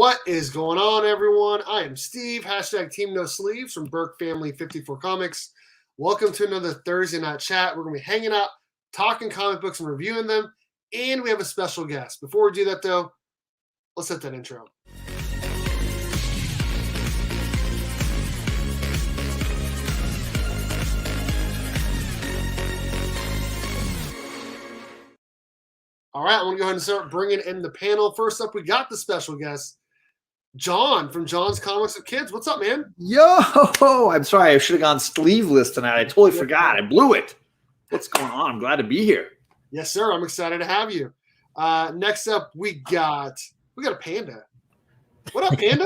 What is going on, everyone? I am Steve, hashtag Team No Sleeves from Burke Family 54 Comics. Welcome to another Thursday night chat. We're going to be hanging out, talking comic books and reviewing them, and we have a special guest. Before we do that, though, let's hit that intro. All right, I'm going to go ahead and start bringing in the panel. First up, we got the special guest, John from John's Comics with Kids. What's up, man? Yo, I'm sorry. I should have gone sleeveless tonight. I totally forgot. I blew it. What's going on? I'm glad to be here. Yes, sir. I'm excited to have you. Next up, we got a panda. What up, panda?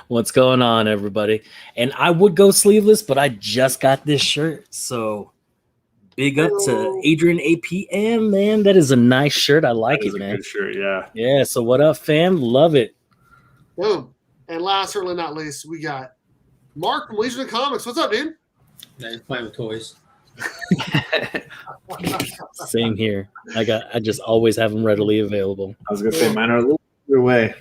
What's going on, everybody? And I would go sleeveless, but I just got this shirt, so big up to Adrian APM, man. That is a nice shirt. I like it, man. Good shirt, yeah. Yeah. So what up, fam? Love it. Boom. And last, certainly not least, we got Mark from Legion of Comics. What's up, dude? Yeah, he's playing with toys. Same here. I just always have them readily available. I was gonna say mine are a little further away.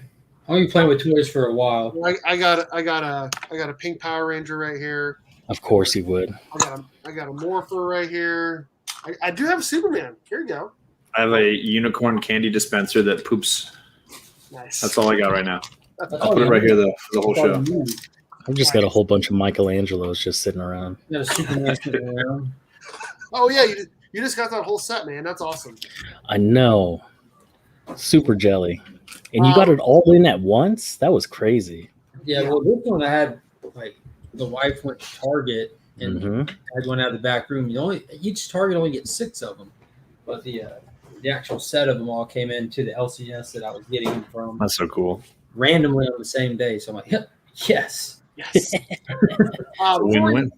I've been playing with toys for a while. I got a pink Power Ranger right here. Of course he would. I got a Morphin right here. I do have a Superman. Here you go. I have a unicorn candy dispenser that poops. Nice. That's all I got right now. I'll put it right here for the whole show. I've just got a whole bunch of Michelangelos just sitting around. You got a Superman sitting around. Oh yeah, you just got that whole set, man. That's awesome. I know. Super jelly. And you got it all in at once? That was crazy. Yeah, well, this one I had, like, the wife went to Target and I went out of the back room. Each Target only gets 6 of them, but the actual set of them all came into the LCS that I was getting them from. That's so cool. Randomly on the same day. So I'm like, yes. Win-win.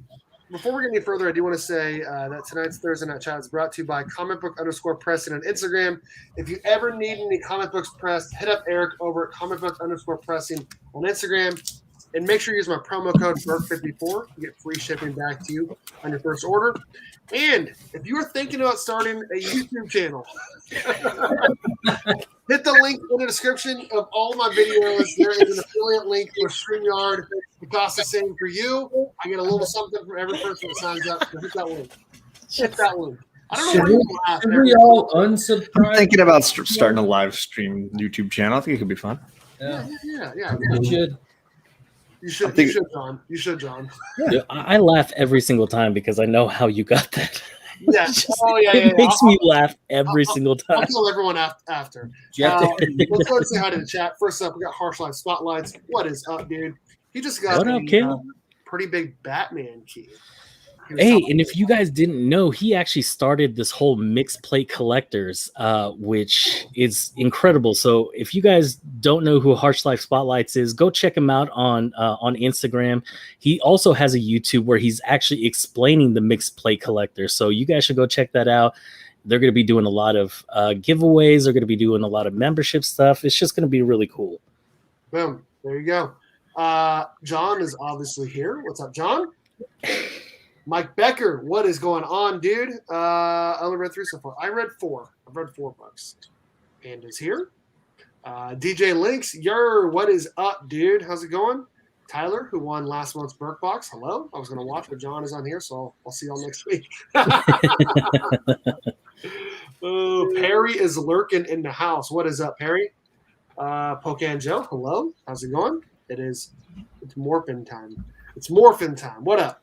Before we get any further, I do want to say that tonight's Thursday Night Chat is brought to you by comicbook_Preston on Instagram. If you ever need any comic books pressed, hit up Eric over at comicbook_Preston on Instagram. And make sure you use my promo code BURK54 to get free shipping back to you on your first order. And if you are thinking about starting a YouTube channel, hit the link in the description of all my videos. There is an affiliate link for StreamYard. It costs the same for you. I get a little something from every person that signs up. So hit that link. Hit that link. I don't know why you laugh. Should we all unsubscribe? I'm thinking about starting a live stream YouTube channel. I think it could be fun. Yeah. We should. You should, John. You should, John. Yeah, I laugh every single time because I know how you got that. Yeah. It makes me laugh every single time. I'll tell everyone after. Let's go and say hi to the chat. First up, we got Harsh Life Spotlights. What is up, dude? He just got a pretty big Batman key. Hey, and if you guys didn't know, he actually started this whole mixed plate collectors, which is incredible. So if you guys don't know who Harsh Life Spotlights is, go check him out on Instagram. He also has a YouTube where he's actually explaining the mixed plate collectors. So you guys should go check that out. They're going to be doing a lot of giveaways. They're going to be doing a lot of membership stuff. It's just going to be really cool. Boom. There you go. John is obviously here. What's up, John? Mike Becker, what is going on, dude? I only read 3 so far. I read 4. I've read 4 books. Panda's here. DJ Links, what is up, dude? How's it going? Tyler, who won last month's Burke Box, hello. I was going to watch, but John is on here, so I'll see y'all next week. Perry is lurking in the house. What is up, Perry? Pocan Joe, hello. How's it going? It's Morphin time. It's Morphin time. What up?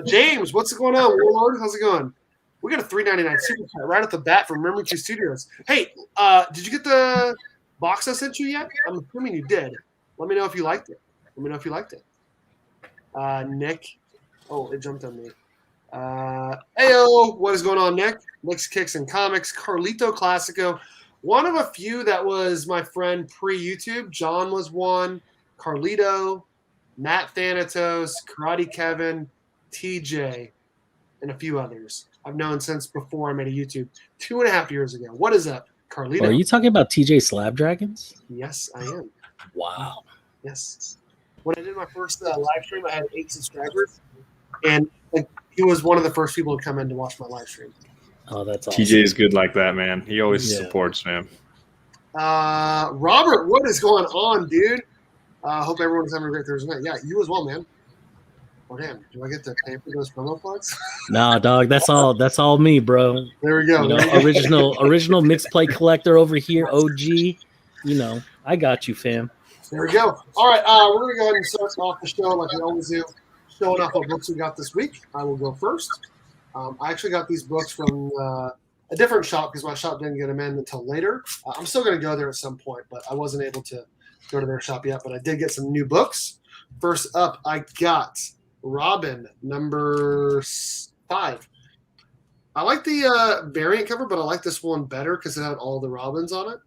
James, what's going on? Warlord, how's it going? We got a $3.99 super chat right off the bat from Memory 2 Studios. Hey, did you get the box I sent you yet? I'm assuming you did. Let me know if you liked it. Nick. Oh, it jumped on me. Heyo, what is going on, Nick? Nick's Kicks and Comics. Carlito Classico. One of a few that was my friend pre-YouTube. John was one. Carlito. Matt Thanatos. Karate Kevin. TJ, and a few others I've known since before I made a YouTube 2.5 years ago. What is up, Carlito? Are you talking about TJ Slab Dragons? Yes, I am. Wow. Yes. When I did my first live stream, I had 8 subscribers, and he was one of the first people to come in to watch my live stream. Oh, that's awesome. TJ is good like that, man. He always supports, man. Robert, what is going on, dude? Hope everyone's having a great Thursday night. Yeah, you as well, man. Oh damn! Do I get to pay for those promo plugs? Nah, dog. That's all me, bro. There we go. You know, original mixed play collector over here. OG. You know, I got you, fam. There we go. All right, we're gonna go ahead and start off the show like we always do, showing off what books we got this week. I will go first. I actually got these books from a different shop because my shop didn't get them in until later. I'm still going to go there at some point, but I wasn't able to go to their shop yet. But I did get some new books. First up, I got Robin number 5. I like the variant cover, but I like this one better because it had all the Robins on it.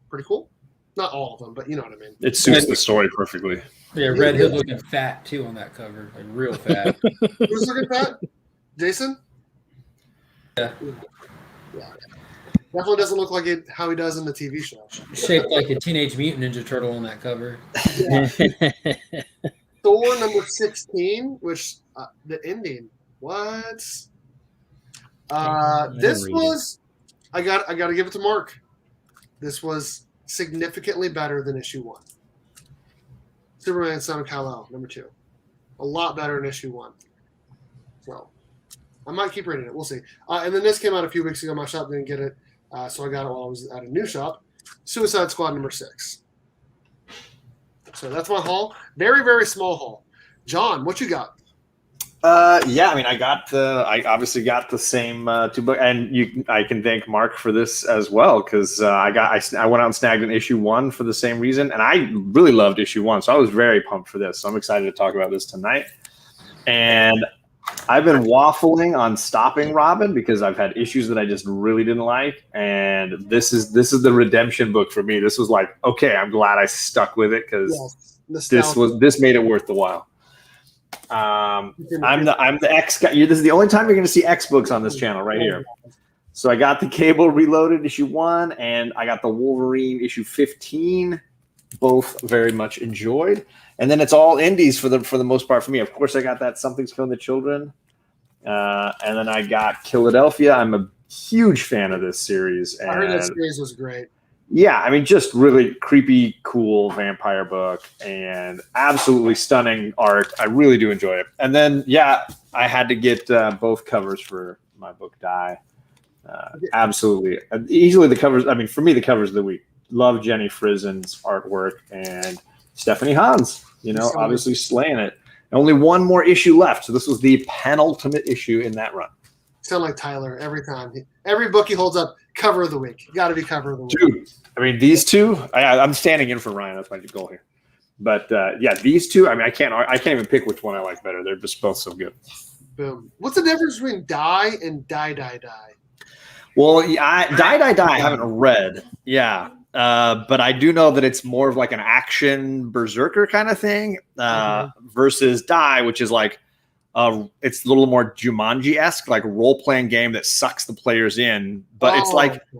Pretty cool. Not all of them, but you know what I mean. It suits the story perfectly. Yeah, Red Hood looking fat too on that cover, like real fat. Who's looking fat? Jason? Yeah. Definitely doesn't look like it how he does in the TV show. Shaped like a Teenage Mutant Ninja Turtle on that cover. Yeah. Thor number 16, which the ending. What? This was I got to give it to Mark. This was significantly better than issue 1. Superman Son of Kal-El, number 2. A lot better than issue 1. So I might keep reading it. We'll see. And then this came out a few weeks ago. My shop didn't get it, so I got it while I was at a new shop. Suicide Squad number 6. So that's my haul. Very, very small haul. John, what you got? Yeah, I mean, I obviously got the same 2 books, and I can thank Mark for this as well because I went out and snagged an issue 1 for the same reason, and I really loved issue 1, so I was very pumped for this. So I'm excited to talk about this tonight. And I've been waffling on stopping Robin because I've had issues that I just really didn't like, and this is the redemption book for me. This was like, okay, I'm glad I stuck with it because this made it worth the while. I'm the X guy. This is the only time you're going to see X books on this channel right here. So I got the Cable Reloaded issue 1, and I got the Wolverine issue 15. Both very much enjoyed. And then it's all indies for the most part for me. Of course, I got that Something's Killing the Children. And then I got Philadelphia. I'm a huge fan of this series. And I heard that series was great. Yeah, I mean, just really creepy, cool vampire book and absolutely stunning art. I really do enjoy it. And then, yeah, I had to get both covers for my book, Die. Absolutely. Easily the covers. I mean, for me, the covers of the week. Love Jenny Frizen's artwork and Stephanie Hans, obviously slaying it. Only one more issue left. So this was the penultimate issue in that run. Sound like Tyler every time. Every book he holds up, cover of the week. Got to be cover of the week. Dude, I mean, these two, I'm standing in for Ryan. That's my goal here. But yeah, these two, I mean, I can't even pick which one I like better. They're just both so good. Boom. What's the difference between Die and Die? Well, Die I haven't read. Yeah. But I do know that it's more of like an action berserker kind of thing versus Die, which is like it's a little more Jumanji-esque, like role-playing game that sucks the players in. But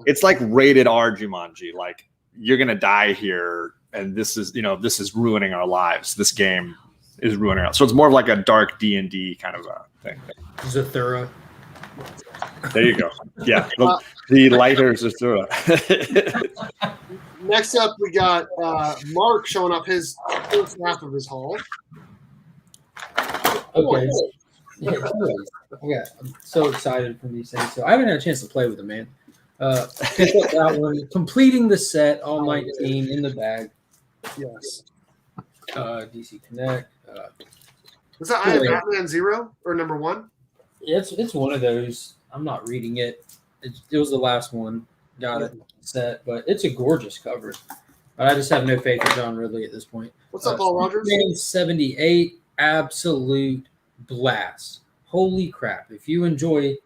it's like rated R Jumanji. Like you're gonna die here, and this is ruining our lives. This game is ruining our. So it's more of like a dark D&D kind of a thing. Zathura. There you go. Yeah, the lighter Zathura. Next up, we got Mark showing up his first half of his haul. Okay. Yeah, I'm so excited from these things. So I haven't had a chance to play with them, man. Picked up that one, completing the set, all 19 in the bag. Yes. DC Connect. Was that I Am Batman 0 or number 1? It's one of those. I'm not reading it. It was the last one. Got it set, but it's a gorgeous cover. But I just have no faith in John Ridley at this point. What's up, Paul Rogers? 78, absolute blast. Holy crap. If you enjoy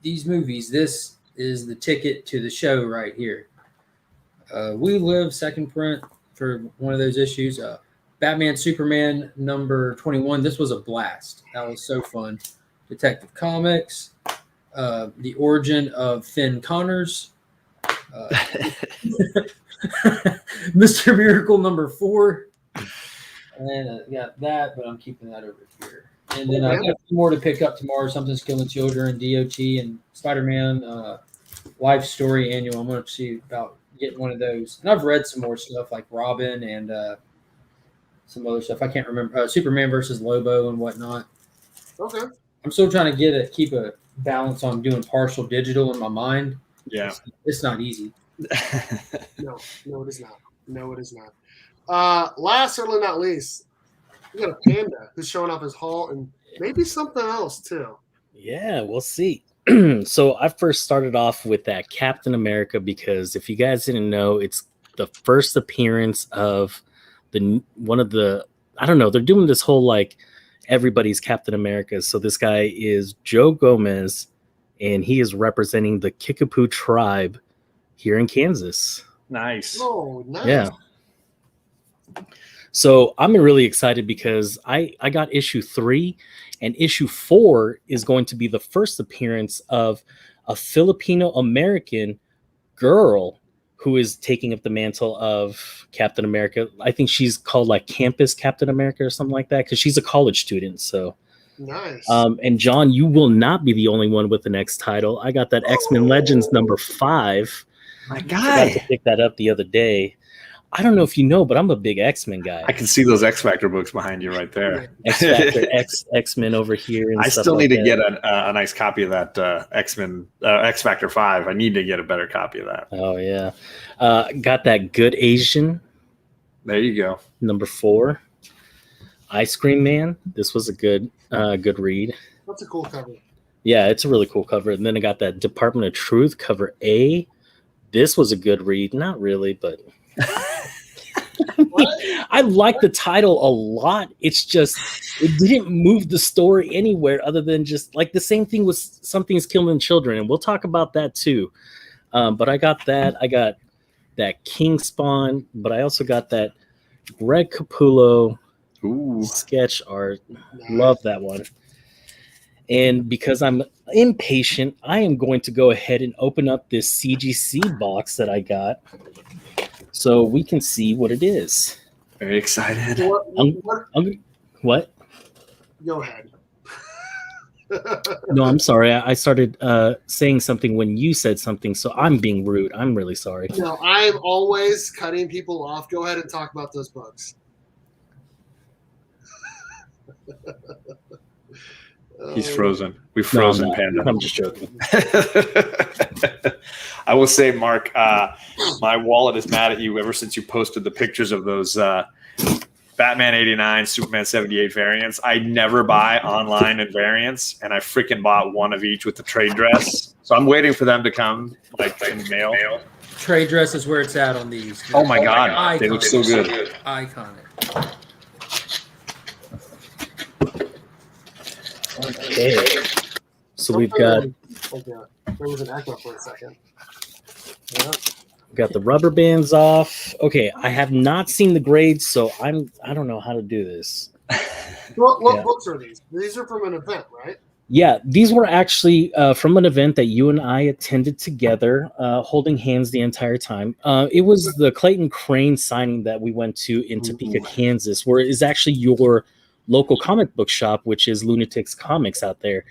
these movies, this is the ticket to the show right here. We Live, second print for one of those issues. Batman, Superman, number 21. This was a blast. That was so fun. Detective Comics. The origin of Finn Connors. Mr. Miracle number 4. And I got that, but I'm keeping that over here. And then I've got more to pick up tomorrow. Something's Killing Children, DOT, and Spider-Man Life Story Annual. I'm going to see about getting one of those. And I've read some more stuff like Robin and some other stuff. I can't remember. Superman versus Lobo and whatnot. Okay. I'm still trying to keep a balance on doing partial digital in my mind. Yeah. It's not easy. No, it is not. No, it is not. Last, certainly not least, we got a panda who's showing off his haul and maybe something else too. Yeah, we'll see. So I first started off with that Captain America because if you guys didn't know, it's the first appearance of one of the, I don't know, they're doing this whole like everybody's Captain America. So this guy is Joe Gomez, and he is representing the Kickapoo tribe here in Kansas. Nice. Oh, nice. Yeah. So I'm really excited because I got issue 3, and issue 4 is going to be the first appearance of a Filipino American girl who is taking up the mantle of Captain America. I think she's called like Campus Captain America or something like that because she's a college student. So nice. And John, you will not be the only one with the next title. I got that X-Men Legends number 5. My I got guy. to pick that up the other day. I don't know if you know, but I'm a big X-Men guy. I can see those X Factor books behind you right there. X Factor, X-Men over here. And I stuff still like need to that. get a nice copy of that X-Men X Factor 5. I need to get a better copy of that. Oh yeah, got that Good Asian There you go. number 4. Ice Cream Man. This was a good read. That's a cool cover. Yeah, it's a really cool cover. And then I got that Department of Truth cover A. This was a good read. Not really, but I like the title a lot. It's just it didn't move the story anywhere other than just like the same thing with Something's Killing Children, and we'll talk about that too. But I got that. I got that King Spawn, but I also got that Greg Capullo Ooh. sketch art. Love that one. And because I'm impatient, I am going to go ahead and open up this CGC box that I got so we can see what it is. Very excited. What? Go ahead. No, I'm sorry. I started saying something when you said something, so I'm being rude. I'm really sorry. No, I'm always cutting people off. Go ahead and talk about those books. He's frozen. We've frozen No, Panda. I'm just joking. I will say, Mark, my wallet is mad at you ever since you posted the pictures of those Batman 89, Superman 78 variants. I never buy online in variants, and I freaking bought one of each with the trade dress. So I'm waiting for them to come, like in the mail. Trade dress is where it's at on these. Oh my God, they look so good. Iconic. Okay. So we've got There was an echo for a second. Yeah. got the rubber bands off. Okay, I have not seen the grades, so I don't know how to do this. What books are these? These are from an event, right? Yeah, these were actually from an event that you and I attended together, holding hands the entire time. It was the Clayton Crane signing that we went to in Topeka, Kansas, where is actually your local comic book shop, which is Lunatics Comics out there.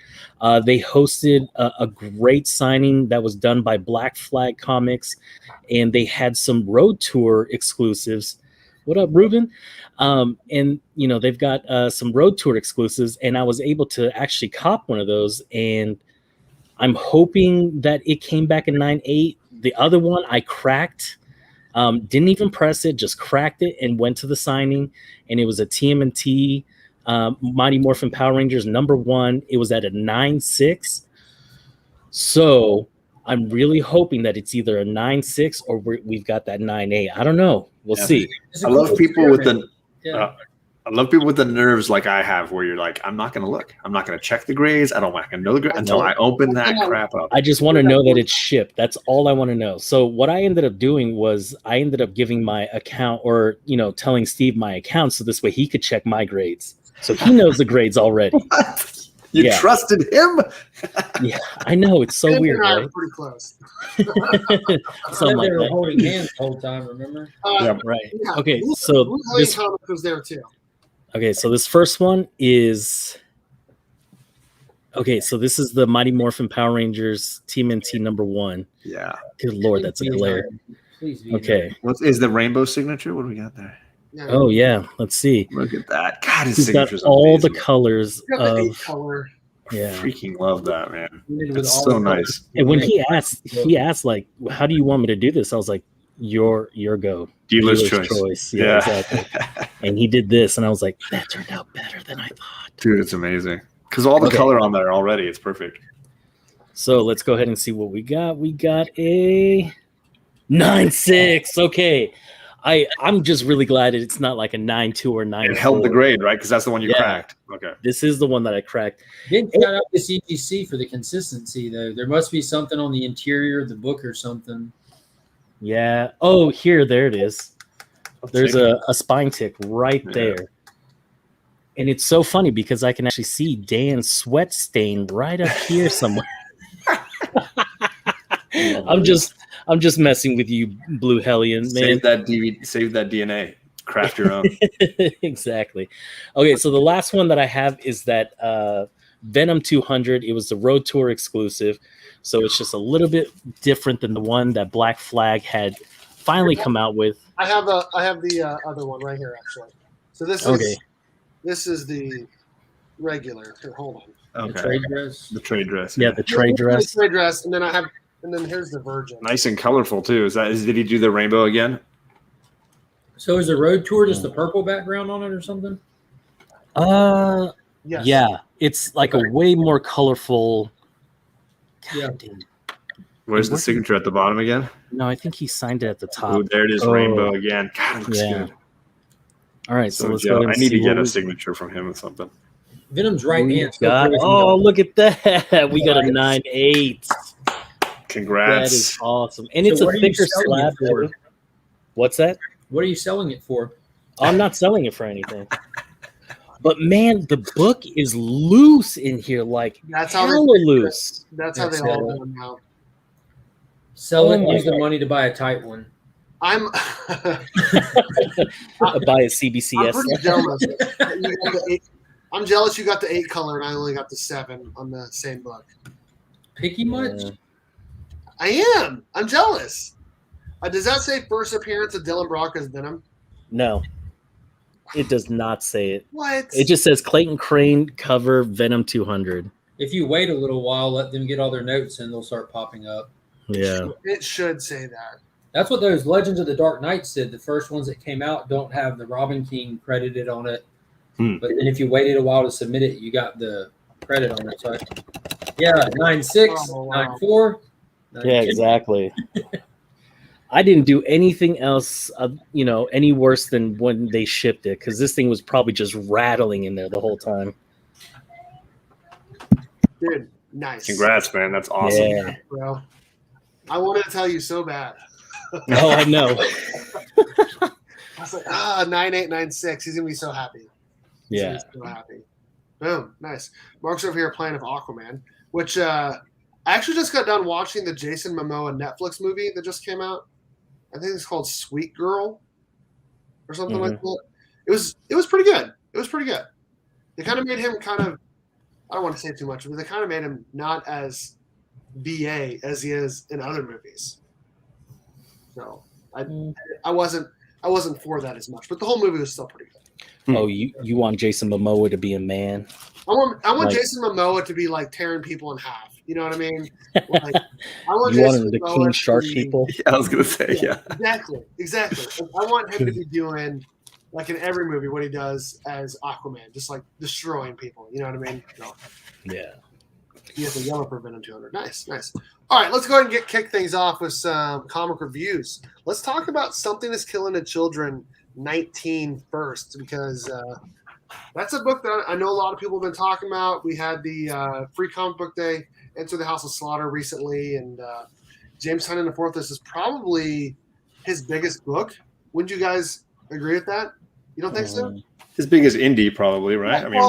They hosted a great signing that was done by Black Flag Comics, and they had some road tour exclusives. What up, Ruben? And you know, they've got some road tour exclusives, and I was able to actually cop one of those, and I'm hoping that it came back in 9.8. The other one I cracked, didn't even press it, just cracked it and went to the signing, and it was a TMNT Mighty Morphin Power Rangers number 1. It was at a 9.6. So I'm really hoping that it's either a 9.6 or we've got that 9.8. I don't know. We'll see. I love people with the Yeah. I love people with the nerves like I have, where you're like, I'm not going to look. I'm not going to check the grades. I don't want to know the grades until I open that crap up. I just want to know that it's shipped. That's all I want to know. So what I ended up doing was I ended up giving my account, or telling Steve my account, so this way he could check my grades. So he knows the grades already. What? You Yeah. trusted him? Yeah, I know, it's so Andy weird, and I right? are pretty close. Something like They were that. holding hands the whole time, remember? Yeah, right. Yeah, Okay, Blue so Lane this Comics was there too. this first one is so this is the Mighty Morphin Power Rangers TMNT number 1. Yeah. Good Lord, that's a glare. Please do. Okay. What is the rainbow signature? What do we got there? Yeah. Oh yeah, let's see. Look at that. God, his He's got signature's all amazing. the colors You got the 8 of color. yeah. Freaking love that, man. With It's all so the nice. And when he asked like, "How do you want me to do this?" I was like, "Your go, Dealer's choice. Yeah, exactly." And he did this, and I was like, "That turned out better than I thought." Dude, it's amazing. Because all the Okay. color on there already, it's perfect. So let's go ahead and see what we got. We got a 9.6. Okay. I'm just really glad it's not like a 9.2 or 9.4. It held the grade, right? Because that's the one you cracked. Okay. This is the one that I cracked. Didn't shout out to CGC for the consistency though. There must be something on the interior of the book or something. Yeah. Oh, there it is. There's a spine tick right there. And it's so funny because I can actually see Dan's sweat stain right up here somewhere. I'm just messing with you, Blue Hellion, man. Save that DNA. Craft your own. Exactly. Okay, so the last one that I have is that Venom 200. It was the Road Tour exclusive, so it's just a little bit different than the one that Black Flag had finally come out with. I have the other one right here actually. So this is the regular. Here, hold on. Okay. The trade dress. The trade dress. Yeah, the trade dress. The trade dress, and then here's the Virgin. Nice and colorful too. Did he do the rainbow again? So is the Road Tour just the purple background on it or something? Yes. Yeah, it's like a way more colorful. God damn. Where's the signature at the bottom again? No, I think he signed it at the top. Oh, there it is, rainbow again. God, it looks good. All right, so let's Joe, go ahead and I need to see get what a signature from him or something. Venom's right hand. Oh, look at that. We got a 9.8. Congrats. That is awesome. And it's a thicker slab too. What's that? What are you selling it for? I'm not selling it for anything. But man, the book is loose in here, like That's how hella loose. That's how they all do them now. Sell it and use the money to buy a tight one. I'm Buy a CBCS. I'm pretty jealous. I'm jealous you got the 8 color and I only got the 7 on the same book. Picky much? I am. I'm jealous. Does that say first appearance of Dylan Brock as Venom? No, it does not say it. What? It just says Clayton Crane cover Venom 200. If you wait a little while, let them get all their notes and they'll start popping up. Yeah. It should say that. That's what those Legends of the Dark Knight said. The first ones that came out don't have the Robin King credited on it. But then if you waited a while to submit it, you got the credit on it. So 9.6, 9.4. Yeah, exactly. I didn't do anything else, any worse than when they shipped it, because this thing was probably just rattling in there the whole time. Dude, nice. Congrats, man. That's awesome. Yeah. Bro. I wanted to tell you so bad. Oh, I know. I was like, 9.8, 9.6. He's going to be so happy. Yeah. So happy. Boom. Nice. Mark's over here playing of Aquaman, which I actually just got done watching the Jason Momoa Netflix movie that just came out. I think it's called Sweet Girl or something like that. It was pretty good. It was pretty good. They kind of made him I don't want to say too much, but they kind of made him not as BA as he is in other movies. So I wasn't for that as much, but the whole movie was still pretty good. Oh, you want Jason Momoa to be a man? I want Jason Momoa to be like tearing people in half. You know what I mean? Like, I want you Jason want him to Momoa king shark people? Yeah, I was gonna say, yeah. Exactly. I want him to be doing like in every movie what he does as Aquaman, just like destroying people. You know what I mean? So, yeah. he has a yellow for Venom 200. Nice. All right, let's go ahead and kick things off with some comic reviews. Let's talk about Something Is Killing the Children 19 first, because that's a book that I know a lot of people have been talking about. We had the free comic book day, Enter the House of Slaughter recently, and James Tynion IV, this is probably his biggest book. Wouldn't you guys agree with that? You don't think so? As big as indie, probably, right? I mean,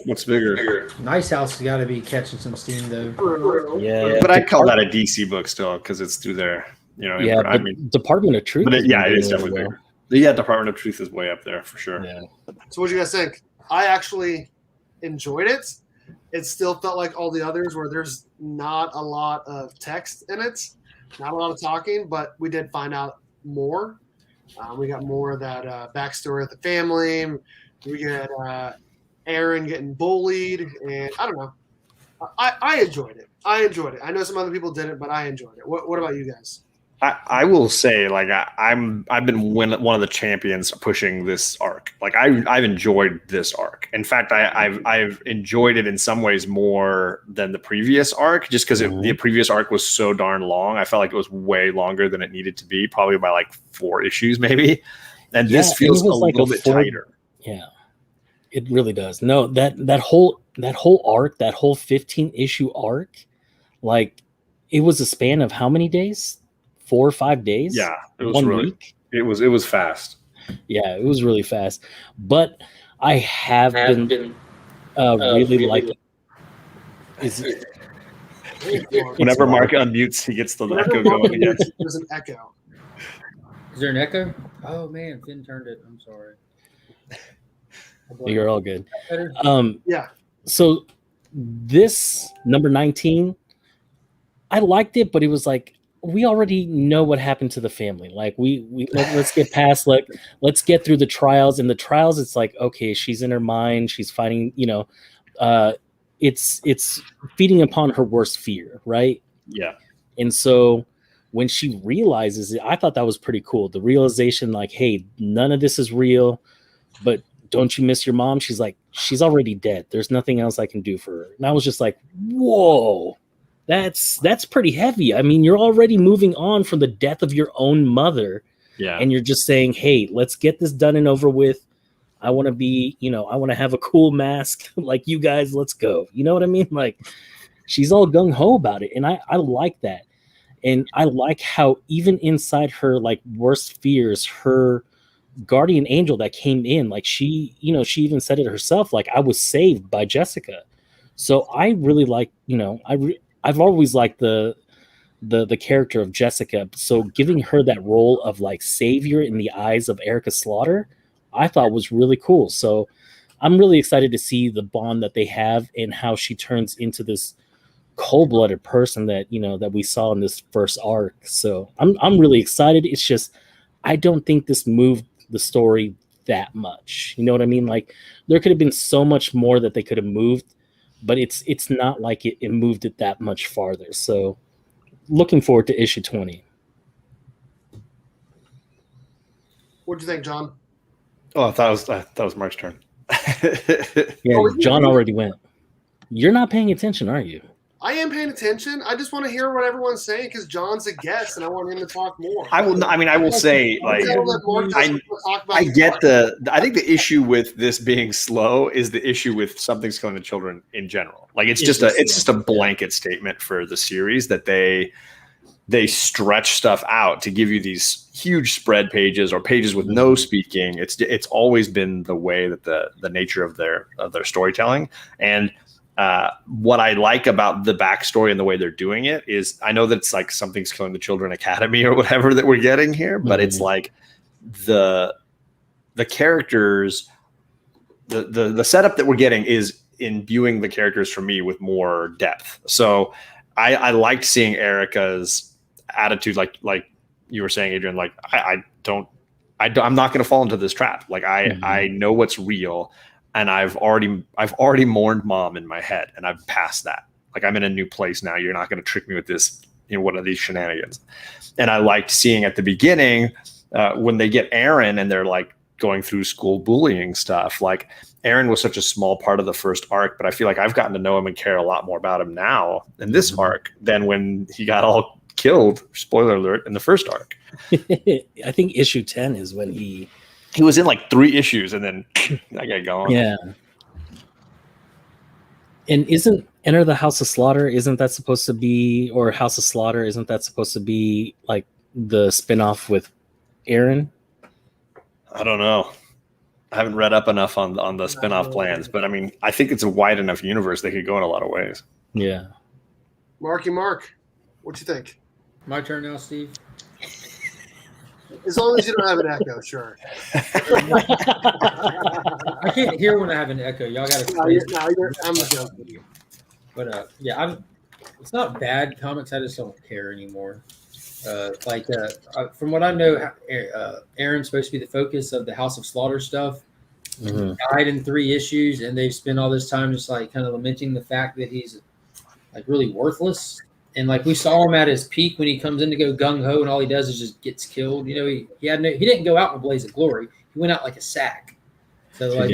what's bigger? Nice House has got to be catching some steam, though. Yeah. But I call that a DC book still because it's through there. Yeah, I mean, Department of Truth. But it is definitely bigger. Yeah, Department of Truth is way up there for sure. Yeah. So what do you guys think? I actually enjoyed it. It still felt like all the others where there's not a lot of text in it, not a lot of talking, but we did find out more. We got more of that backstory of the family. We get Aaron getting bullied, and I don't know. I enjoyed it. I know some other people didn't, but I enjoyed it. What about you guys? I will say, like, I've been one of the champions pushing this arc. Like, I've enjoyed this arc. In fact, I've enjoyed it in some ways more than the previous arc, just because the previous arc was so darn long. I felt like it was way longer than it needed to be, probably by like 4 issues maybe. And this feels a little bit tighter. Yeah, it really does. No, that whole arc, that whole 15-issue arc, like, it was a span of how many days? 4 or 5 days. Yeah, it was 1 really, week. It was fast. Yeah, it was really fast. But I have been really liking. Whenever Mark unmutes, he gets the echo going again. There's an echo. Is there an echo? Oh man, Finn turned it. I'm sorry. You're all good. Yeah. So this number 19, I liked it, but it was like, we already know what happened to the family. Like let's get past, like, let's get through the trials. And the trials, it's like, okay, she's in her mind, she's fighting, it's feeding upon her worst fear, right? Yeah. And so when she realizes it, I thought that was pretty cool. The realization, like, hey, none of this is real, but don't you miss your mom? She's like, she's already dead. There's nothing else I can do for her. And I was just like, whoa. That's pretty heavy. I mean, you're already moving on from the death of your own mother. Yeah. And you're just saying, hey, let's get this done and over with. I want to be, I want to have a cool mask like you guys. Let's go. You know what I mean? Like, she's all gung ho about it. And I like that. And I like how even inside her, like, worst fears, her guardian angel that came in, like, she even said it herself, like, I was saved by Jessica. So I really like, I've always liked the character of Jessica. So giving her that role of, like, savior in the eyes of Erica Slaughter, I thought was really cool. So I'm really excited to see the bond that they have and how she turns into this cold-blooded person that, that we saw in this first arc. So I'm really excited. It's just, I don't think this moved the story that much. You know what I mean? Like, there could have been so much more that they could have moved, but it's not like it moved it that much farther. So looking forward to issue 20. What'd you think, John? Oh, I thought it was Mark's turn. Yeah, John already went. You're not paying attention, are you? I am paying attention. I just want to hear what everyone's saying because John's a guest and I want him to talk more. I will say, like, I get I think the issue with this being slow is the issue with Something's Killing the Children in general. Like, it's just a blanket statement for the series that they stretch stuff out to give you these huge spread pages or pages with no speaking. It's always been the way that the nature of their storytelling. And what I like about the backstory and the way they're doing it is, I know that it's like Something's Killing the Children Academy or whatever that we're getting here, but it's like the characters, the setup that we're getting is imbuing the characters for me with more depth. So I liked seeing Erica's attitude, like you were saying, Adrian, like, I'm not going to fall into this trap. Like, I know what's real. And I've already mourned mom in my head, and I've passed that. Like, I'm in a new place now. You're not going to trick me with this, one of these shenanigans. And I liked seeing at the beginning when they get Aaron and they're like going through school bullying stuff. Like, Aaron was such a small part of the first arc, but I feel like I've gotten to know him and care a lot more about him now in this arc than when he got all killed. Spoiler alert, in the first arc. I think issue 10 is when he was in like 3 issues and then I got going. Yeah. And isn't Enter the House of Slaughter, isn't that supposed to be, or House of Slaughter, isn't that supposed to be like the spinoff with Aaron? I don't know. I haven't read up enough on the spinoff plans, but I mean, I think it's a wide enough universe they could go in a lot of ways. Yeah. Marky Mark, what you think? My turn now, Steve. As long as you don't have an echo, sure. I can't hear when I have an echo. Y'all got to. I'm joking. But yeah, it's not bad comics. I just don't care anymore. From what I know, Aaron's supposed to be the focus of the House of Slaughter stuff. Mhm. Died in 3 issues, and they've spent all this time just like kind of lamenting the fact that he's like really worthless. And like we saw him at his peak when he comes in to go gung ho, and all he does is just gets killed. You know, he didn't go out in a blaze of glory. He went out like a sack. So like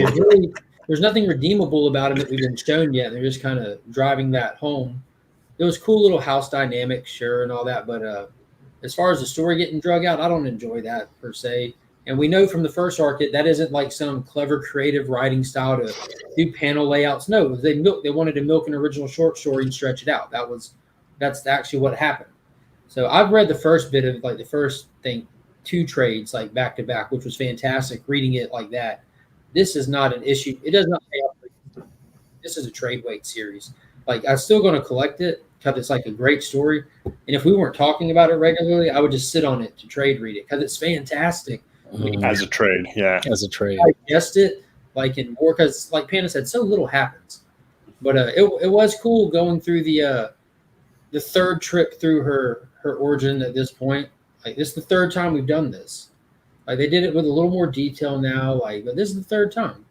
there's nothing redeemable about him that we've been shown yet. They're just kind of driving that home. It was cool little house dynamic, sure, and all that, but as far as the story getting drug out, I don't enjoy that per se. And we know from the first arc that isn't like some clever creative writing style to do panel layouts. No, they wanted to milk an original short story and stretch it out. That's actually what happened. So I've read the first bit of like the first 2 trades like back to back, which was fantastic. Reading it like that, this is not an issue. It does not pay off. This is a trade weight series. Like I'm still going to collect it because it's like a great story. And if we weren't talking about it regularly, I would just sit on it to trade read it because it's fantastic. As a trade, yeah. As a trade. I guessed it like in more because like Panda said, so little happens. But it was cool going through the 3rd trip through her origin at this point. Like this is the 3rd time we've done this. Like they did it with a little more detail now, like but this is the 3rd time.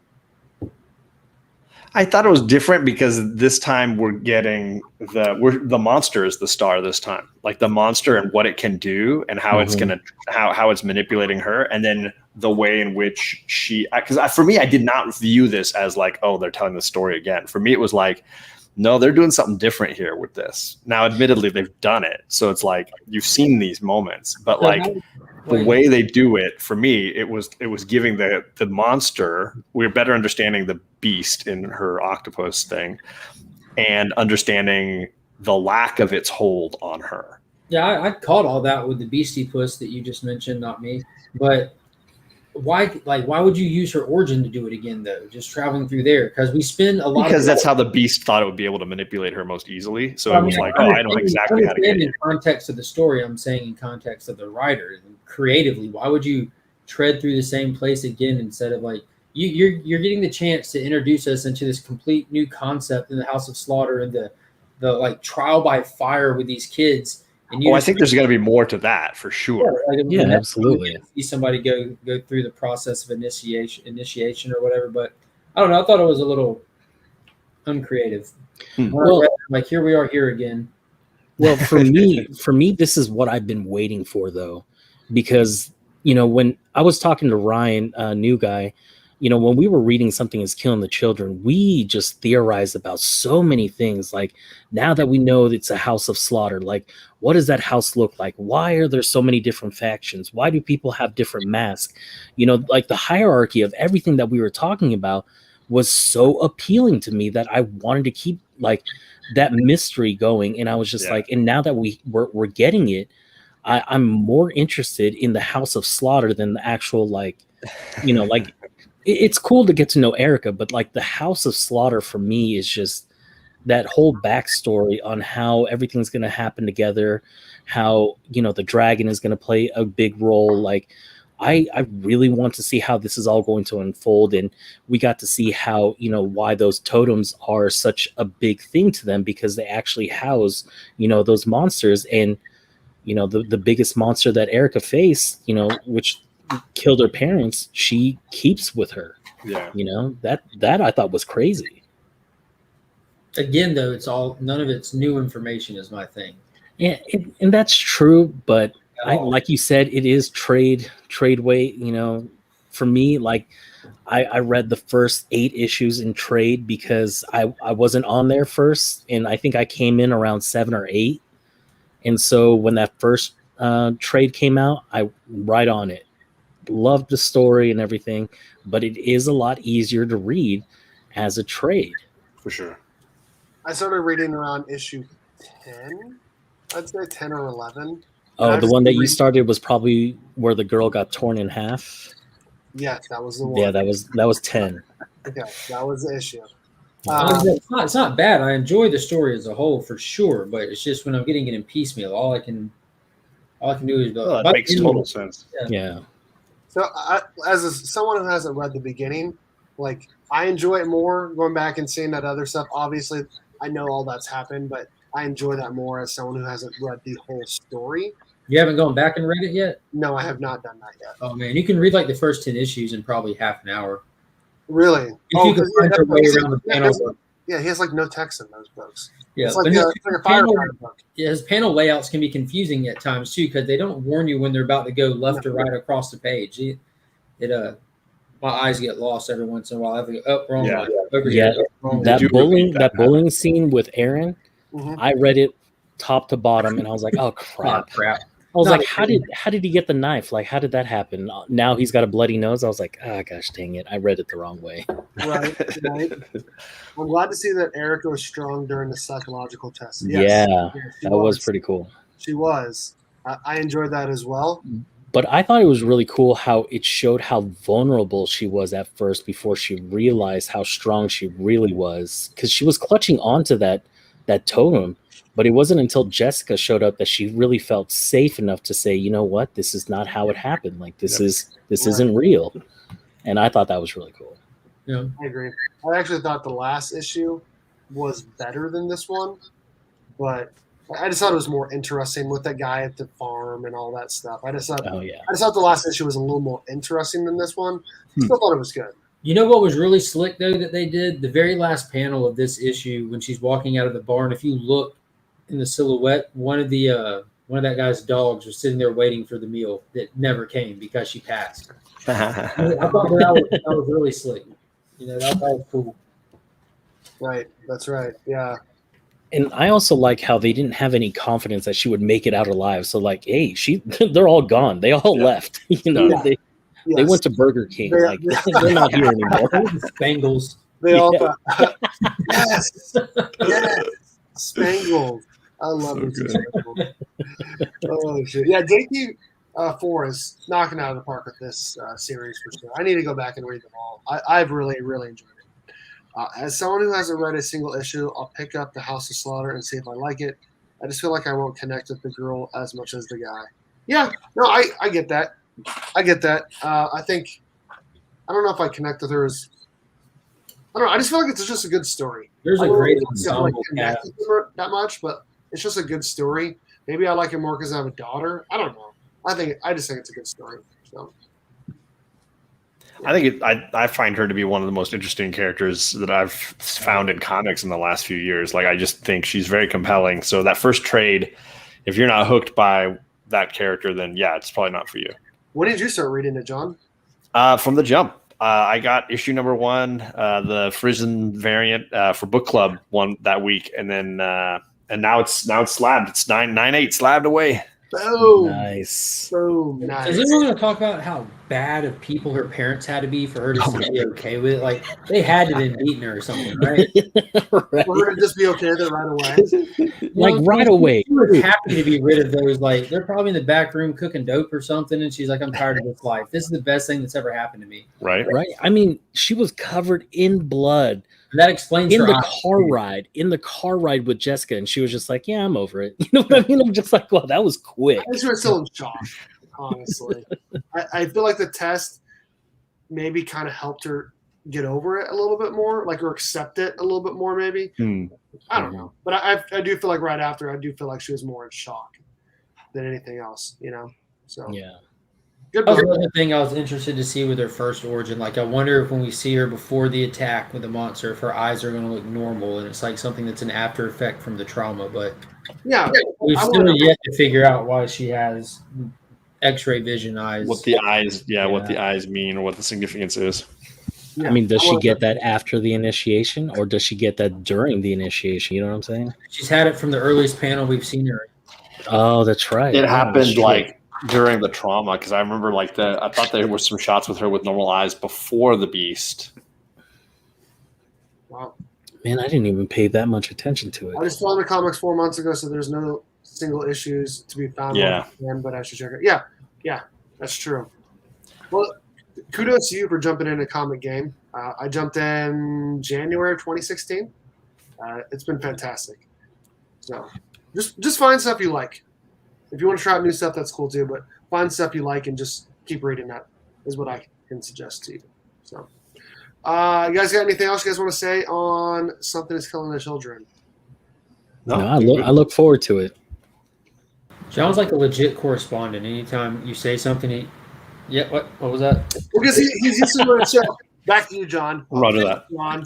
I thought it was different because this time we're getting the monster is the star this time. Like the monster and what it can do and how it's gonna how it's manipulating her, and then the way in which because for me I did not view this as like, oh, they're telling the story again. For me it was like, no, they're doing something different here with this. Now admittedly they've done it, so it's like you've seen these moments, but like the way they do it, for me, it was giving the monster, we're better understanding the beast in her octopus thing and understanding the lack of its hold on her. Yeah, I caught all that with the beastie puss that you just mentioned, not me. But why would you use her origin to do it again though? Just traveling through there because we spend a lot because that's how the beast thought it would be able to manipulate her most easily. So it was like, I know exactly how to get it. In context of the story, I'm saying in context of the writer, creatively, why would you tread through the same place again instead of like you're getting the chance to introduce us into this complete new concept in the House of Slaughter and the like trial by fire with these kids. And I think there's got to be more to that for sure. Yeah, absolutely. See somebody go through the process of initiation or whatever, but I don't know. I thought it was a little uncreative. Well, like here we are here again. Well, for me, this is what I've been waiting for though, because when I was talking to Ryan, new guy, when we were reading Something Is Killing the Children, we just theorized about so many things. Like now that we know it's a house of slaughter, like what does that house look like? Why are there so many different factions? Why do people have different masks? Like the hierarchy of everything that we were talking about was so appealing to me that I wanted to keep like that mystery going. And I was just like, and now that we're getting it, I'm more interested in the House of Slaughter than the actual like it's cool to get to know Erica, but like the House of Slaughter for me is just that whole backstory on how everything's going to happen together, how, the dragon is going to play a big role. Like I really want to see how this is all going to unfold. And we got to see how, why those totems are such a big thing to them, because they actually house, those monsters. And, the biggest monster that Erica faced, which killed her parents, she keeps with her. Yeah. That I thought was crazy. Again, though, none of it's new information is my thing. Yeah, and that's true, but like you said, it is trade weight. For me, like I read the first 8 issues in trade because I wasn't on there first, and I think I came in around 7 or 8. And so when that first trade came out, I right on it. Loved the story and everything, but it is a lot easier to read as a trade. For sure. I started reading around issue 10. I'd say 10 or 11. Oh, the one that you started was probably where the girl got torn in half. Yes, that was the one. Yeah, that was 10. Okay, that was the issue. It's not bad. I enjoy the story as a whole for sure, but it's just when I'm getting it in piecemeal, all I can do is that makes total sense. Yeah. So, someone who hasn't read the beginning, like I enjoy it more going back and seeing that other stuff. Obviously, I know all that's happened, but I enjoy that more as someone who hasn't read the whole story. You haven't gone back and read it yet? No, I have not done that yet. Oh man, you can read like the first 10 issues in probably half an hour. Really? If you can find your way around the panel. Yeah, he has like no text in those books. Yeah, it's like, but a firefighter book. Yeah, his panel layouts can be confusing at times too because they don't warn you when they're about to go left or right across the page. My eyes get lost every once in a while. I have to go, wrong way. Over here. Wrong way. That bullying scene with Aaron, I read it top to bottom, and I was like, "Oh crap!" I was like, "How did he get the knife? Like, how did that happen?" Now he's got a bloody nose. I was like, "Ah, gosh, dang it! I read it the wrong way." Right. I'm glad to see that Erica was strong during the psychological test. Yes. Yeah, that was pretty cool. She was. I enjoyed that as well. But I thought it was really cool how it showed how vulnerable she was at first before she realized how strong she really was. Because she was clutching onto that totem. But it wasn't until Jessica showed up that she really felt safe enough to say, you know what, this is not how it happened. Like, this isn't real. And I thought that was really cool. Yeah, I agree. I actually thought the last issue was better than this one. But I just thought it was more interesting with that guy at the farm and all that stuff. I just thought the last issue was a little more interesting than this one. Still thought it was good. You know what was really slick though that they did? The very last panel of this issue when she's walking out of the barn, if you look in the silhouette, one of that guy's dogs was sitting there waiting for the meal that never came because she passed. I thought that was really slick. You know, that was cool. Right. That's right. Yeah. And I also like how they didn't have any confidence that she would make it out alive. So like, hey, they're all gone. They all left. You know, they went to Burger King. They're not here anymore. Spangles. They all thought, yes, Spangles. I love it. Oh shit! Yeah, JT 4 is knocking out of the park with this series for sure. I need to go back and read them all. I've really, really enjoyed it. As someone who hasn't read a single issue, I'll pick up The House of Slaughter and see if I like it. I just feel like I won't connect with the girl as much as the guy. Yeah, no, I get that. I get that. I don't know if I connect with her as. I don't know. I just feel like it's just a good story. There's a great ensemble connect with her that much, but it's just a good story. Maybe I like it more because I have a daughter. I don't know. I just think it's a good story. So. I think I find her to be one of the most interesting characters that I've found in comics in the last few years. Like, I just think she's very compelling. So that first trade, if you're not hooked by that character, then yeah, it's probably not for you. When did you start reading it, John? From the jump. I got issue number 1, the Frisian variant for book club one that week, and then and now it's slabbed. It's 9.8 slabbed away. Boom. Nice. Boom. Nice. Is anyone going to talk about how bad of people her parents had to be for her to be okay with it? Like, they had to have been beating her or something, right? Right. For her to just be okay with it right away. Like, right away. She was happy to be rid of those. Like, they're probably in the back room cooking dope or something, and she's like, I'm tired of this life. This is the best thing that's ever happened to me. Right. I mean, she was covered in blood. And that explains in her the car ride with Jessica, and she was just like, yeah, I'm over it. You know what I mean? I'm just like, well, that was quick. I was still in shock, honestly. I feel like the test maybe kind of helped her get over it a little bit more, like, or accept it a little bit more, maybe. I don't know. But I do feel like right after, I do feel like she was more in shock than anything else, you know? So yeah. Good That was another thing I was interested to see with her first origin. Like, I wonder if when we see her before the attack with the monster, if her eyes are going to look normal, and it's like something that's an after effect from the trauma. But yeah, we've still yet to figure out why she has X-ray vision eyes. What the eyes mean, or what the significance is. Yeah. I mean, does she get that after the initiation, or does she get that during the initiation? You know what I'm saying? She's had it from the earliest panel we've seen her. Oh, that's right. It happened like during the trauma, because I remember I thought there were some shots with her with normal eyes before the beast. Wow. Man, I didn't even pay that much attention to it. I just found the comics 4 months ago, so there's no single issues to be found. Yeah. But I should check it. Yeah, that's true. Well, kudos to you for jumping in a comic game. I jumped in January of 2016. It's been fantastic. So just find stuff you like. If you want to try out new stuff, that's cool too. But find stuff you like and just keep reading. That is what I can suggest to you. So, you guys got anything else you guys want to say on Something Is Killing the Children? No, I look forward to it. John's like a legit correspondent. Anytime you say something, what was that? Because he's used to doing a show. Back to you, John. Roger that. John.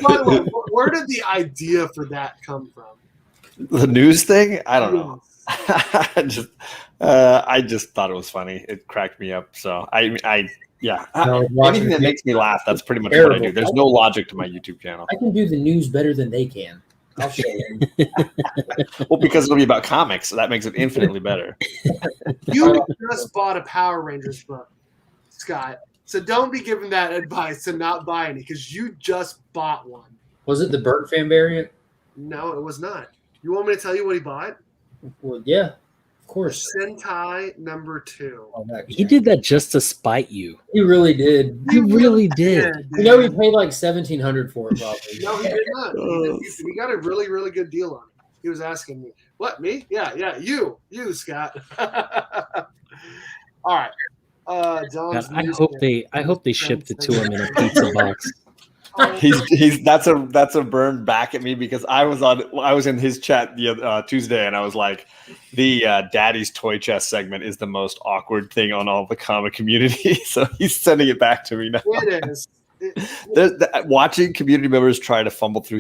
By the way, where did the idea for that come from? The news thing? I don't know. I just thought it was funny. It cracked me up. So anything that makes me laugh, that's pretty much what I do. There's no logic to my YouTube channel. I can do the news better than they can. I'll show you. Well, because it'll be about comics, so that makes it infinitely better. You just bought a Power Rangers book, Scott. So don't be giving that advice to not buy any because you just bought one. Was it the Burt fan variant? No, it was not. You want me to tell you what he bought? Well, yeah, of course. Sentai number 2. Oh, He did that just to spite you. He really did. He really did. You know, he paid like $1,700 for it, probably. No, he did not. He got a really, really good deal on it. He was asking me, "What, me? Yeah, you, Scott." All right, John's. God, I hope they shipped it to him in a pizza box. That's a burn back at me because I was in his chat the Tuesday and I was like, the Daddy's Toy Chest segment is the most awkward thing on all the comic community. So he's sending it back to me now. It is. Watching community members try to fumble through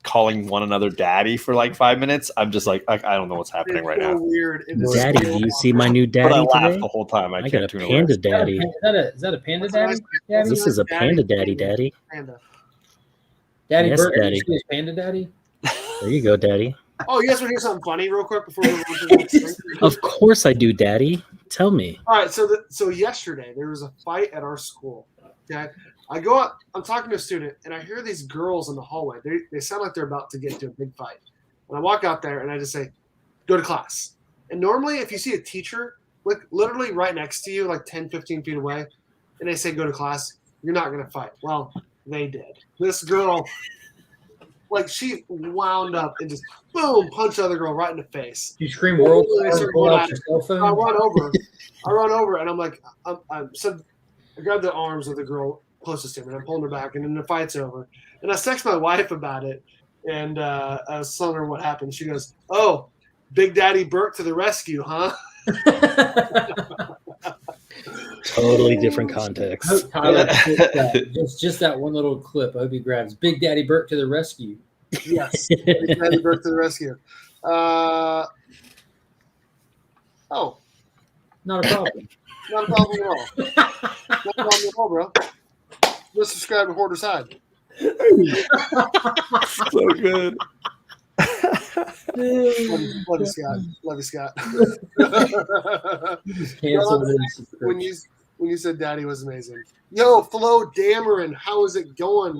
calling one another daddy for like 5 minutes. I'm just like I don't know what's happening right now. Weird. Daddy, do you see my new daddy but I laughed today? the whole time. I got can't a tune panda away. daddy. Is that a panda daddy? This is a panda daddy. Panda. Daddy Yes, Burt, Daddy. is panda daddy? There you go, daddy. Oh, you guys want to hear something funny real quick before we move on to the next thing? Of course I do, daddy. Tell me. All right, so yesterday there was a fight at our school. Okay, I go up, I'm talking to a student, and I hear these girls in the hallway. They sound like they're about to get into a big fight. And I walk out there and I just say, "Go to class." And normally, if you see a teacher like literally right next to you, like 10, 15 feet away, and they say, "Go to class," you're not going to fight. Well, they did. This girl, like, she wound up and just boom, punched the other girl right in the face. You scream world. Pull out your cell phone. I run over, and I'm like, so I grab the arms of the girl closest to me, and I'm pulling her back, and then the fight's over. And I text my wife about it, and I was telling her what happened. She goes, "Oh, Big Daddy Burt to the rescue, huh?" Totally different context. Tyler, just that one little clip. I hope he grabs Big Daddy Burt to the rescue. Yes, Big Daddy Burt to the rescue. Not a problem. Not a problem at all. Not a problem at all, bro. Just subscribe to Hoarder's Hide. So good. Love you, Scott. Love you, Scott. When you said Daddy was amazing. Yo, Flo Dameron, how is it going?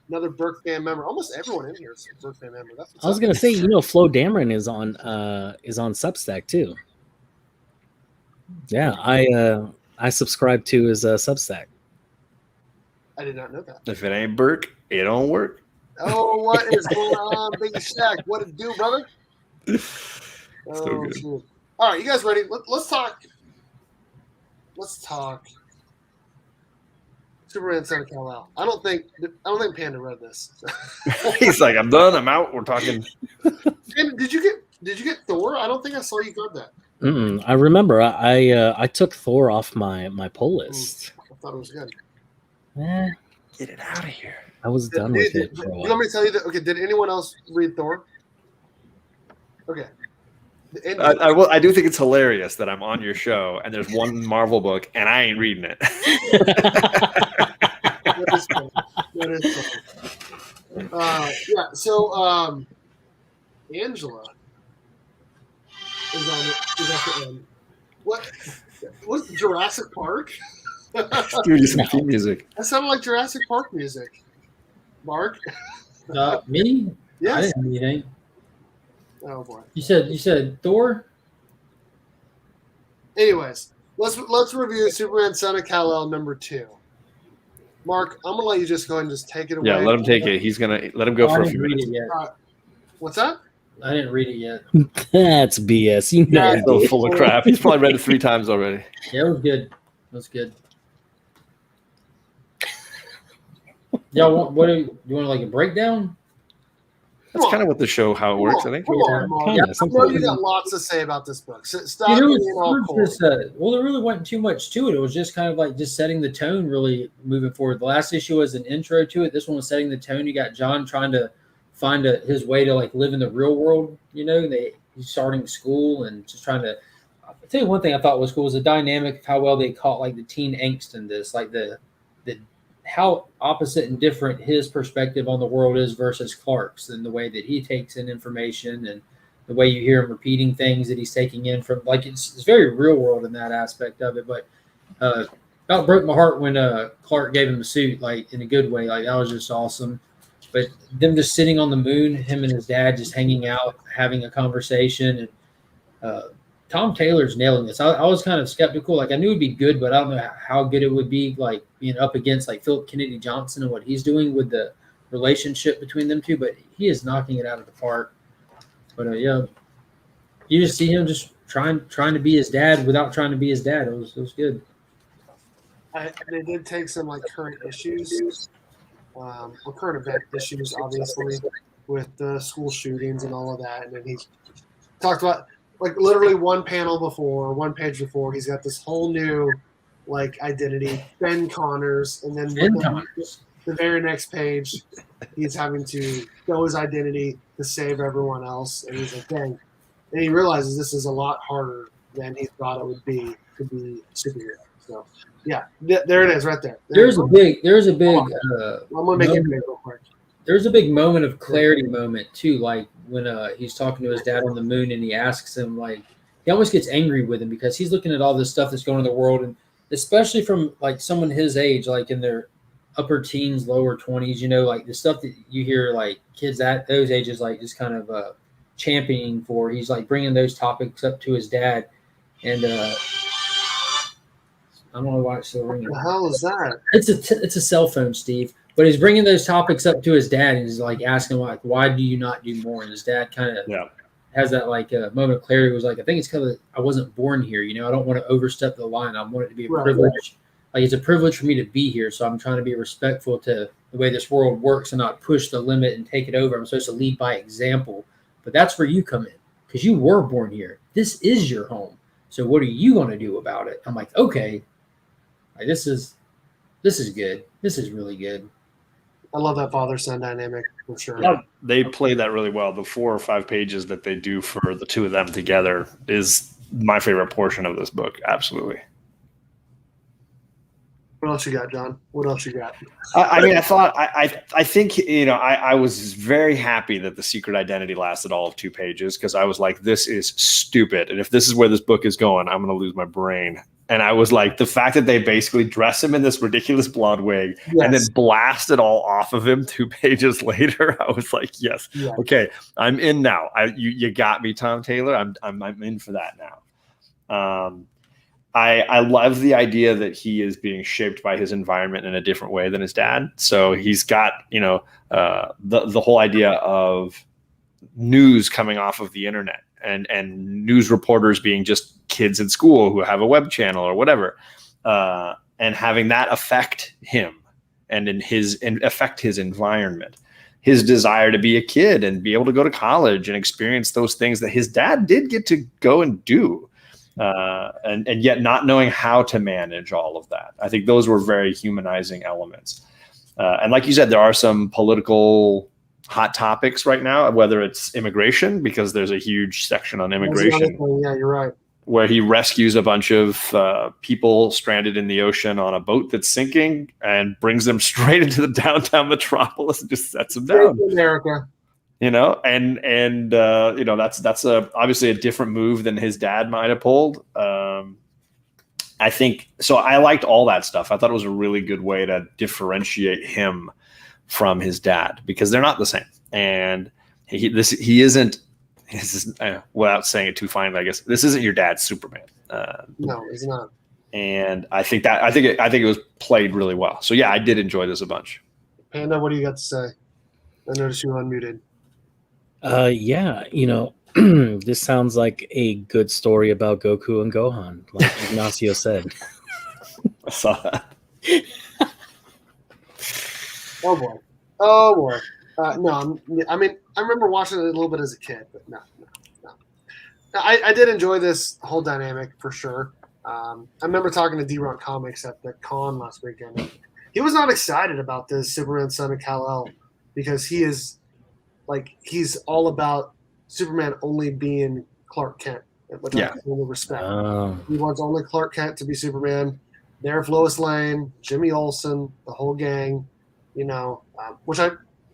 Another Burke fan member. Almost everyone in here is a Burke fan member. I was gonna say, Flo Dameron is on Substack too. Yeah, I subscribe to his Substack. I did not know that. If it ain't Burke, it don't work. Oh, what is going on, Big Shaq? What it do, brother? So good. Cool. All right, you guys ready? Let's talk. Let's talk. Superman Son of Kal-El. I don't think Panda read this. He's like, I'm done. I'm out. We're talking. And did you get Thor? I don't think I saw you got that. I remember I took Thor off my pull list. I thought it was good. Get it out of here. I was done with it for a You while. want me to tell you that? Okay, did anyone else read Thor? Okay. I do think it's hilarious that I'm on your show and there's one Marvel book and I ain't reading it. That is funny. Yeah. So Angela is on it. Is at the end. What? What's Jurassic Park? Give you some theme music. That sounded like Jurassic Park music. Mark? Me? I Yes. didn't do anything. Oh boy. You said Thor? Anyways, let's review Superman Son of Kal-El number 2. Mark, I'm gonna let you just go ahead and just take it away. Yeah, let him take it. He's gonna let him go for a few minutes. What's that? I didn't read it yet. That's BS. You know, He's so full of crap. He's probably read it 3 times already. Yeah, it was good. It was good. Yeah, you want like a breakdown? That's kind of what the show, how it works, I think. Come on, Mark. Kinda, I something know like you that. got lots to say about this book. So stop You know, being all cool. well, there really wasn't too much to it. It was just kind of like just setting the tone, really moving forward. The last issue was an intro to it. This one was setting the tone. You got John trying to find his way to like live in the real world. You know, he's starting school and just trying to. I'll tell you one thing I thought was cool was the dynamic of how well they caught like the teen angst in this, like the how opposite and different his perspective on the world is versus Clark's, and the way that he takes in information and the way you hear him repeating things that he's taking in from, like, it's very real world in that aspect of it. But about broke my heart when Clark gave him a suit, like in a good way. Like that was just awesome. But them just sitting on the moon, him and his dad just hanging out, having a conversation, and Tom Taylor's nailing this. I was kind of skeptical. Like I knew it'd be good, but I don't know how good it would be. Like being up against like Philip Kennedy Johnson and what he's doing with the relationship between them two. But he is knocking it out of the park. But yeah, you just see him just trying to be his dad without trying to be his dad. It was good. They did take some like current issues, current event issues, obviously, with the school shootings and all of that. And then he talked about like literally one page before, he's got this whole new like identity, Ben Connors, and then the very next page, he's having to show his identity to save everyone else, and he's like, dang. And he realizes this is a lot harder than he thought it would be to be a superhero. So, yeah, there it is, right there. There's a big. I'm gonna make it big real quick. There's a big moment of clarity moment too, like when he's talking to his dad on the moon, and he asks him, like, he almost gets angry with him because he's looking at all this stuff that's going on in the world, and especially from like someone his age, like in their upper teens, lower 20s, you know, like the stuff that you hear like kids at those ages, like just kind of championing for. He's like bringing those topics up to his dad, and I don't know why it's still ringing. What the hell is that? It's a cell phone, Steve. But he's bringing those topics up to his dad, and he's like asking, like, why do you not do more? And his dad kind of has that like moment of clarity. It was like, I think it's because I wasn't born here. You know, I don't want to overstep the line. I want it to be a privilege. Right. Like it's a privilege for me to be here. So I'm trying to be respectful to the way this world works and not push the limit and take it over. I'm supposed to lead by example. But that's where you come in because you were born here. This is your home. So what are you going to do about it? I'm like, okay, like, this is good. This is really good. I love that father-son dynamic for sure. Yeah, they play that really well. The 4 or 5 pages that they do for the two of them together is my favorite portion of this book. Absolutely. What else you got, John? What else you got? I mean, I think, you know, I was very happy that the secret identity lasted all of 2 pages because I was like, this is stupid. And if this is where this book is going, I'm going to lose my brain. And I was like, the fact that they basically dress him in this ridiculous blonde wig and then blast it all off of him 2 pages later, I was like, yes, okay, I'm in now. You got me, Tom Taylor. I'm in for that now. I love the idea that he is being shaped by his environment in a different way than his dad. So he's got, you know, the whole idea of news coming off of the internet and news reporters being just kids in school who have a web channel or whatever, and having that affect him and affect his environment, his desire to be a kid and be able to go to college and experience those things that his dad did get to go and do. And yet not knowing how to manage all of that. I think those were very humanizing elements. And like you said, there are some political hot topics right now, whether it's immigration, because there's a huge section on immigration. Yeah, you're right. Where he rescues a bunch of people stranded in the ocean on a boat that's sinking and brings them straight into the downtown metropolis and just sets them down. America. You know, and you know, that's obviously a different move than his dad might have pulled. I think so. I liked all that stuff. I thought it was a really good way to differentiate him from his dad because they're not the same. And he isn't. This is, without saying it too finely, I guess this isn't your dad's Superman. No, he's not. And I think it was played really well. So yeah, I did enjoy this a bunch. Panda, what do you got to say? I noticed you were unmuted. Yeah, you know, this sounds like a good story about Goku and Gohan, like Ignacio said. I saw that. Oh boy. No, I mean, I remember watching it a little bit as a kid, but no. I did enjoy this whole dynamic for sure. I remember talking to D-Rock Comics at the con last weekend. And he was not excited about this Superman Son of Kal-El because he's all about Superman only being Clark Kent, which I fully respect. He wants only Clark Kent to be Superman. There's Lois Lane, Jimmy Olsen, the whole gang, which I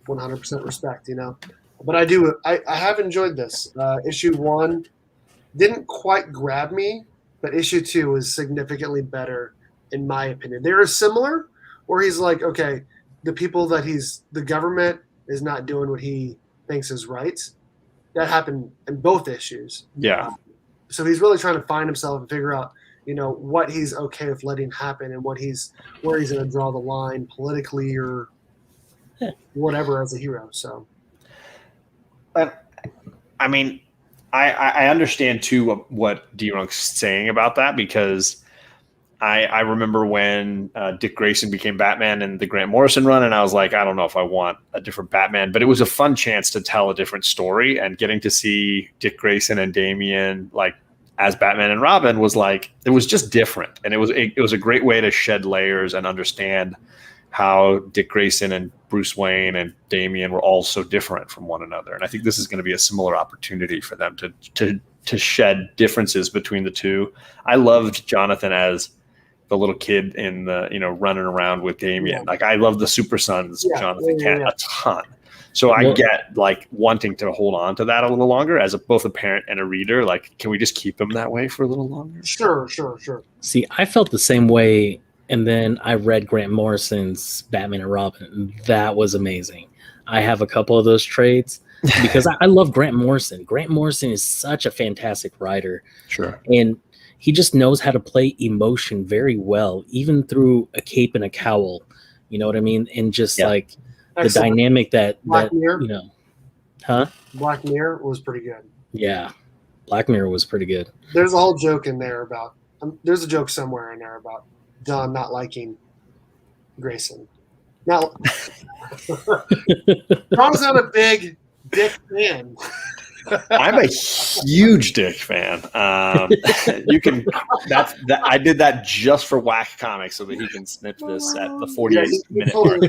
100% respect, But I have enjoyed this. Issue 1 didn't quite grab me, but issue 2 was significantly better, in my opinion. They are similar, where he's like, okay, the government is not doing what he thinks is right. That happened in both issues. Yeah. So he's really trying to find himself and figure out, what he's okay with letting happen and where he's going to draw the line politically or whatever as a hero. So, I mean, I understand too what D-Runk's saying about that, because I remember when Dick Grayson became Batman in the Grant Morrison run, and I was like, I don't know if I want a different Batman, but it was a fun chance to tell a different story, and getting to see Dick Grayson and Damian as Batman and Robin was it was just different, and it was a great way to shed layers and understand how Dick Grayson and Bruce Wayne and Damian were all so different from one another. And I think this is going to be a similar opportunity for them to shed differences between the two. I loved Jonathan as the little kid in the, running around with Damian. I love the Super Sons, Jonathan Kent a ton. So I get wanting to hold on to that a little longer as both a parent and a reader. Can we just keep him that way for a little longer? Sure. See, I felt the same way. And then I read Grant Morrison's Batman and Robin. And that was amazing. I have a couple of those trades because I love Grant Morrison. Grant Morrison is such a fantastic writer. Sure. And he just knows how to play emotion very well, even through a cape and a cowl. You know what I mean? And just the dynamic that Black Mirror? Black Mirror was pretty good. Yeah. Black Mirror was pretty good. There's a whole joke in there about there's a joke somewhere in there about Don not liking Grayson. Now, Don's not a big Dick fan. I'm a huge Dick fan. You can. I did that just for Whack Comics so that he can snip this at the 48-minute mark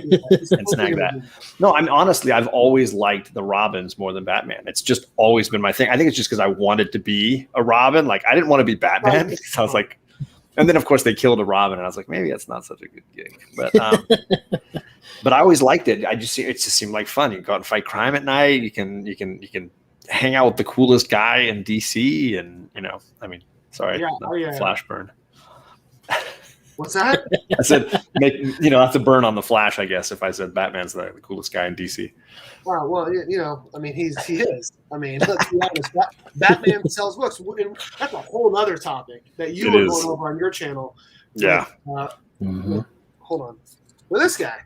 and snag that. No, I've always liked the Robins more than Batman. It's just always been my thing. I think it's just because I wanted to be a Robin. I didn't want to be Batman. So I was like. And then, of course, they killed a Robin, and I was like, maybe that's not such a good gig. But but I always liked it. It just seemed like fun. You can go out and fight crime at night. You can hang out with the coolest guy in DC, and flash burn. What's that? I said, that's a burn on the Flash, I guess, if I said Batman's the coolest guy in DC. Wow, well, he is. Let's be honest. Batman sells books. That's a whole other topic that you were going over on your channel. Yeah. Hold on. With this guy.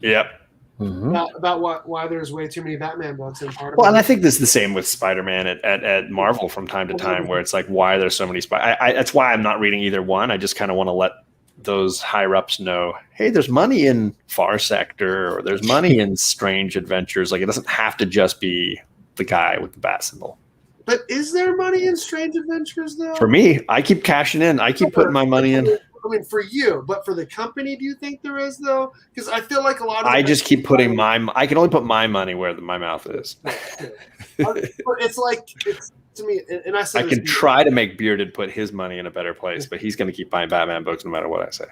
Yep. About why there's way too many Batman books and part of and I think this is the same with Spider-Man at Marvel from time to time, where it's why there's so many that's why I'm not reading either one. I just kind of want to let those higher ups know, hey, there's money in Far Sector, or there's money in Strange Adventures. It doesn't have to just be the guy with the bat symbol. But is there money in Strange Adventures though? For me, I keep cashing in. I keep putting my money in. For you, but for the company, do you think there is though? Because I feel like a lot of I just keep putting I can only put my money where my mouth is. It's to me, and I said I can try to make Bearded put his money in a better place, but he's going to keep buying Batman books no matter what I say.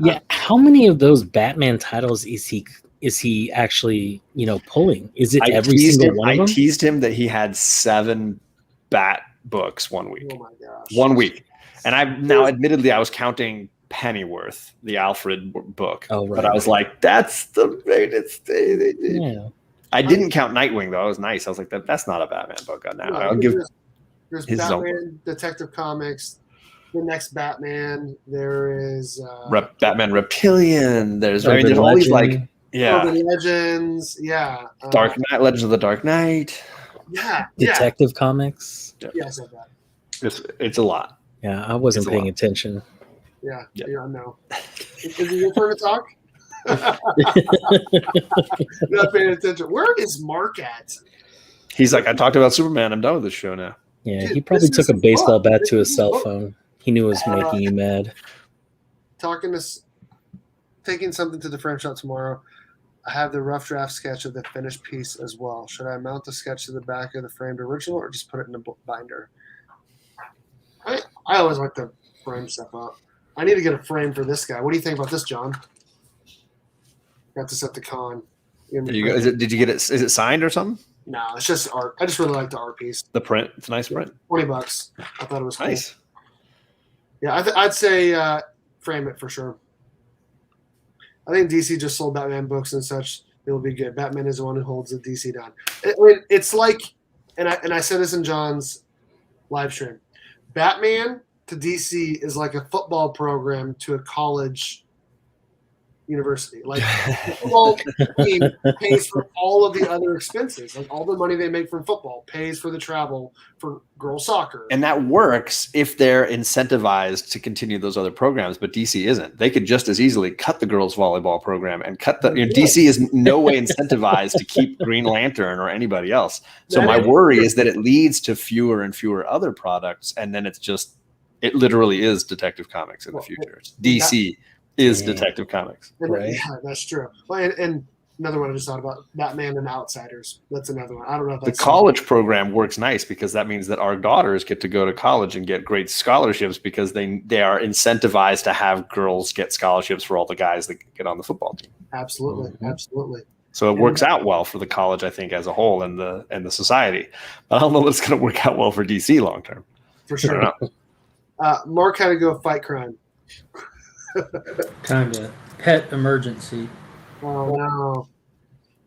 Yeah, how many of those Batman titles is he actually pulling? Is it every single one of them? I teased him that he had 7 Bat books 1 week. Oh my gosh! 1 week. And admittedly, I was counting Pennyworth, the Alfred book. Oh, right. But I was like, that's the greatest thing. Yeah. I didn't count Nightwing, though. It was nice. I was like, that's not a Batman book. I'll give there's Batman Detective Comics, the next Batman. There is Batman Reptilian. There's all these Urban Legends. Yeah. Dark Knight, Legends of the Dark Knight. Yeah. Detective Comics. Yeah, I said that. It's a lot. Yeah, I wasn't paying attention. Yeah, no. Is it your turn to talk? Not paying attention. Where is Mark at? He's like, I talked about Superman. I'm done with this show now. Yeah, Dude, he probably this took a is baseball fun. bat This to his is cell fun. phone. He knew it was making you mad. Taking something to the frame shop tomorrow. I have the rough draft sketch of the finished piece as well. Should I mount the sketch to the back of the framed original or just put it in a binder? I always like to frame stuff up. I need to get a frame for this guy. What do you think about this, John? Got this at the con. There you go. Did you get it? Is it signed or something? No, it's just art. I just really like the art piece. The print. It's a nice print. $20. I thought it was cool. Nice. Yeah, I'd say frame it for sure. I think DC just sold Batman books and such. It will be good. Batman is the one who holds the DC down. It's like, and I said this in John's live stream. Batman to DC is like a football program to a college university. Like the football team pays for all of the other expenses. Like all the money they make from football pays for the travel for girls soccer. And that works if they're incentivized to continue those other programs, but DC isn't. They could just as easily cut the girls volleyball program and cut the DC is no way incentivized to keep Green Lantern or anybody else. So my worry is that it leads to fewer and fewer other products, and then it literally is Detective Comics in the future. It's DC is Detective Comics. Right. Yeah, that's true. Well, and another one I just thought about, Batman and Outsiders. That's another one. I don't know if that's the college program works nice because that means that our daughters get to go to college and get great scholarships because they are incentivized to have girls get scholarships for all the guys that get on the football team. Absolutely. Mm-hmm. Absolutely. So it works out well for the college, I think, as a whole and the society. But I don't know that it's going to work out well for DC long term. For sure. Mark had to go fight crime. Kind of pet emergency. Oh no!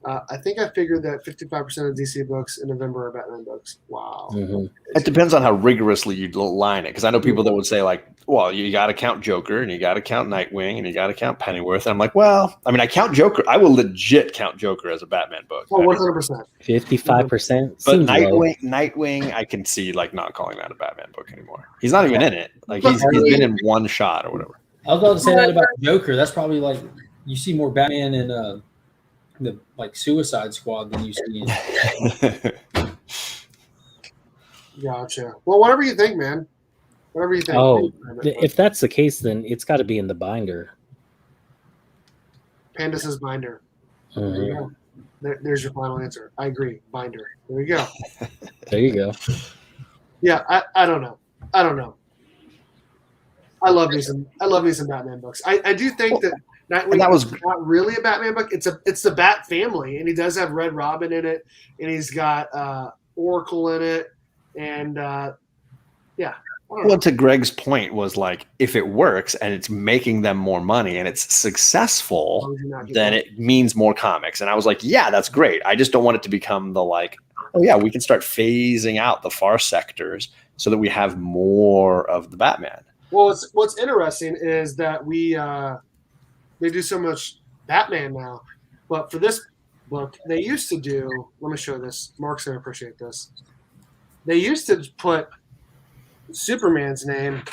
I think I figured that 55% of DC books in November are Batman books. Wow. Mm-hmm. It depends on how rigorously you line it, because I know people that would say like, "Well, you got to count Joker, and you got to count Nightwing, and you got to count Pennyworth." And I'm like, "Well, I mean, I count Joker. I will legit count Joker as a Batman book." Oh, 100%. 55%. But Nightwing, I can see like not calling that a Batman book anymore. He's not even in it. Like he's been in one shot or whatever. I was about to say that about Joker. That's probably like you see more Batman in the like Suicide Squad than you see in. Gotcha. Well, whatever you think, man. Whatever you think. Oh, if that's the case, then it's got to be in the binder. Panda says binder. Mm-hmm. There you go. There's your final answer. I agree. Binder. There you go. There you go. Yeah, I don't know. I love me some Batman books. I do think that Nightwing was not really a Batman book. It's the Bat family, and he does have Red Robin in it, and he's got Oracle in it, and yeah. Well, to Greg's point was like, if it works and it's making them more money and it's successful, then it means more comics. And I was like, yeah, that's great. I just don't want it to become the like, oh yeah, we can start phasing out the far sectors so that we have more of the Batman. Well, what's interesting is that they do so much Batman now, but for this book, they used to do. Let me show this. Mark's gonna appreciate this. They used to put Superman's name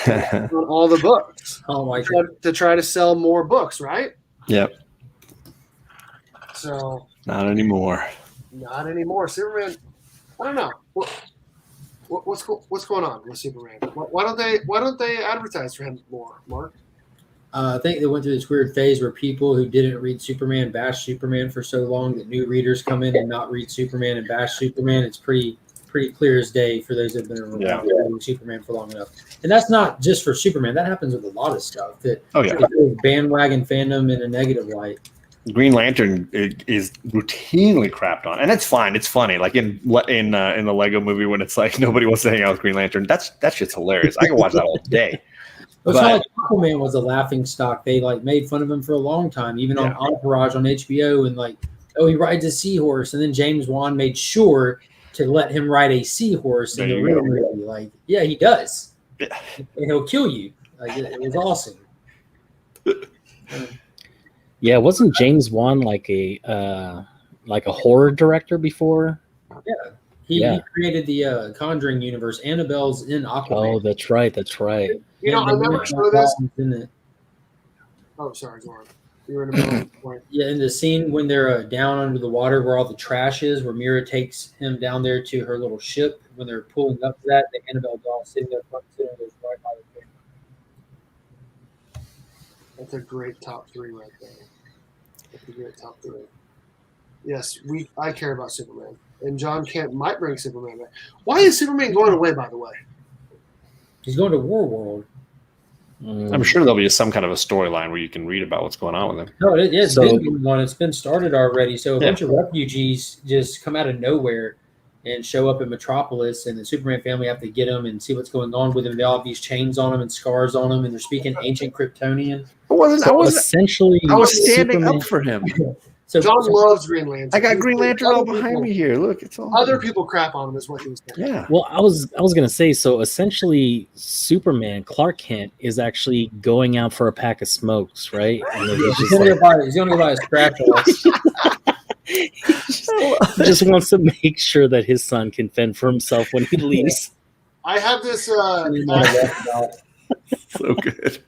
on all the books. Oh my God. To try to sell more books, right? Yep. So not anymore. Not anymore. Superman. I don't know. What's going on with Superman? Why don't they advertise for him more, Mark? I think they went through this weird phase where people who didn't read Superman bashed Superman for so long that new readers come in and not read Superman and bash Superman. It's pretty clear as day for those that have been around reading Superman for long enough. And that's not just for Superman. That happens with a lot of stuff. That bandwagon fandom in a negative light. Green Lantern is routinely crapped on, and it's fine. It's funny, like in the Lego Movie when it's like nobody wants to hang out with Green Lantern. That shit's hilarious. I can watch that all day. It's not like Aquaman was a laughing stock. They like made fun of him for a long time, even on Entourage on HBO, and like, oh, he rides a seahorse, and then James Wan made sure to let him ride a seahorse in the real movie. Like, yeah, he does, and he'll kill you. Like, it was awesome. Yeah, wasn't James Wan like a horror director before? Yeah, he created the Conjuring universe. Annabelle's in Aquaman. Oh, that's right. You know, I never saw this. Oh, sorry, go on. You were in the middle of the point. Yeah, in the scene when they're down under the water where all the trash is, where Mira takes him down there to her little ship, when they're pulling up to that, the Annabelle doll sitting there front and center goes right by the camera. That's a great top 3 right there. That's a great top 3. Yes, I care about Superman. And John Kent might bring Superman back. Why is Superman going away, by the way? He's going to War World. I'm sure there'll be some kind of a storyline where you can read about what's going on with him. No, it's been going on. It's been started already. So a bunch of refugees just come out of nowhere and show up in Metropolis, and the Superman family have to get them and see what's going on with them. They all have these chains on them and scars on them, and they're speaking ancient Kryptonian. I was standing Superman, up for him. So John loves Green Lantern. I got Green Lantern all behind me here. Look, it's all Other people crap on him is what he was saying. Yeah. Well, I was gonna say, so essentially, Superman, Clark Kent, is actually going out for a pack of smokes, right? And then he's going to go buy a scratch off. he just wants to make sure that his son can fend for himself when he leaves. I have this. so good.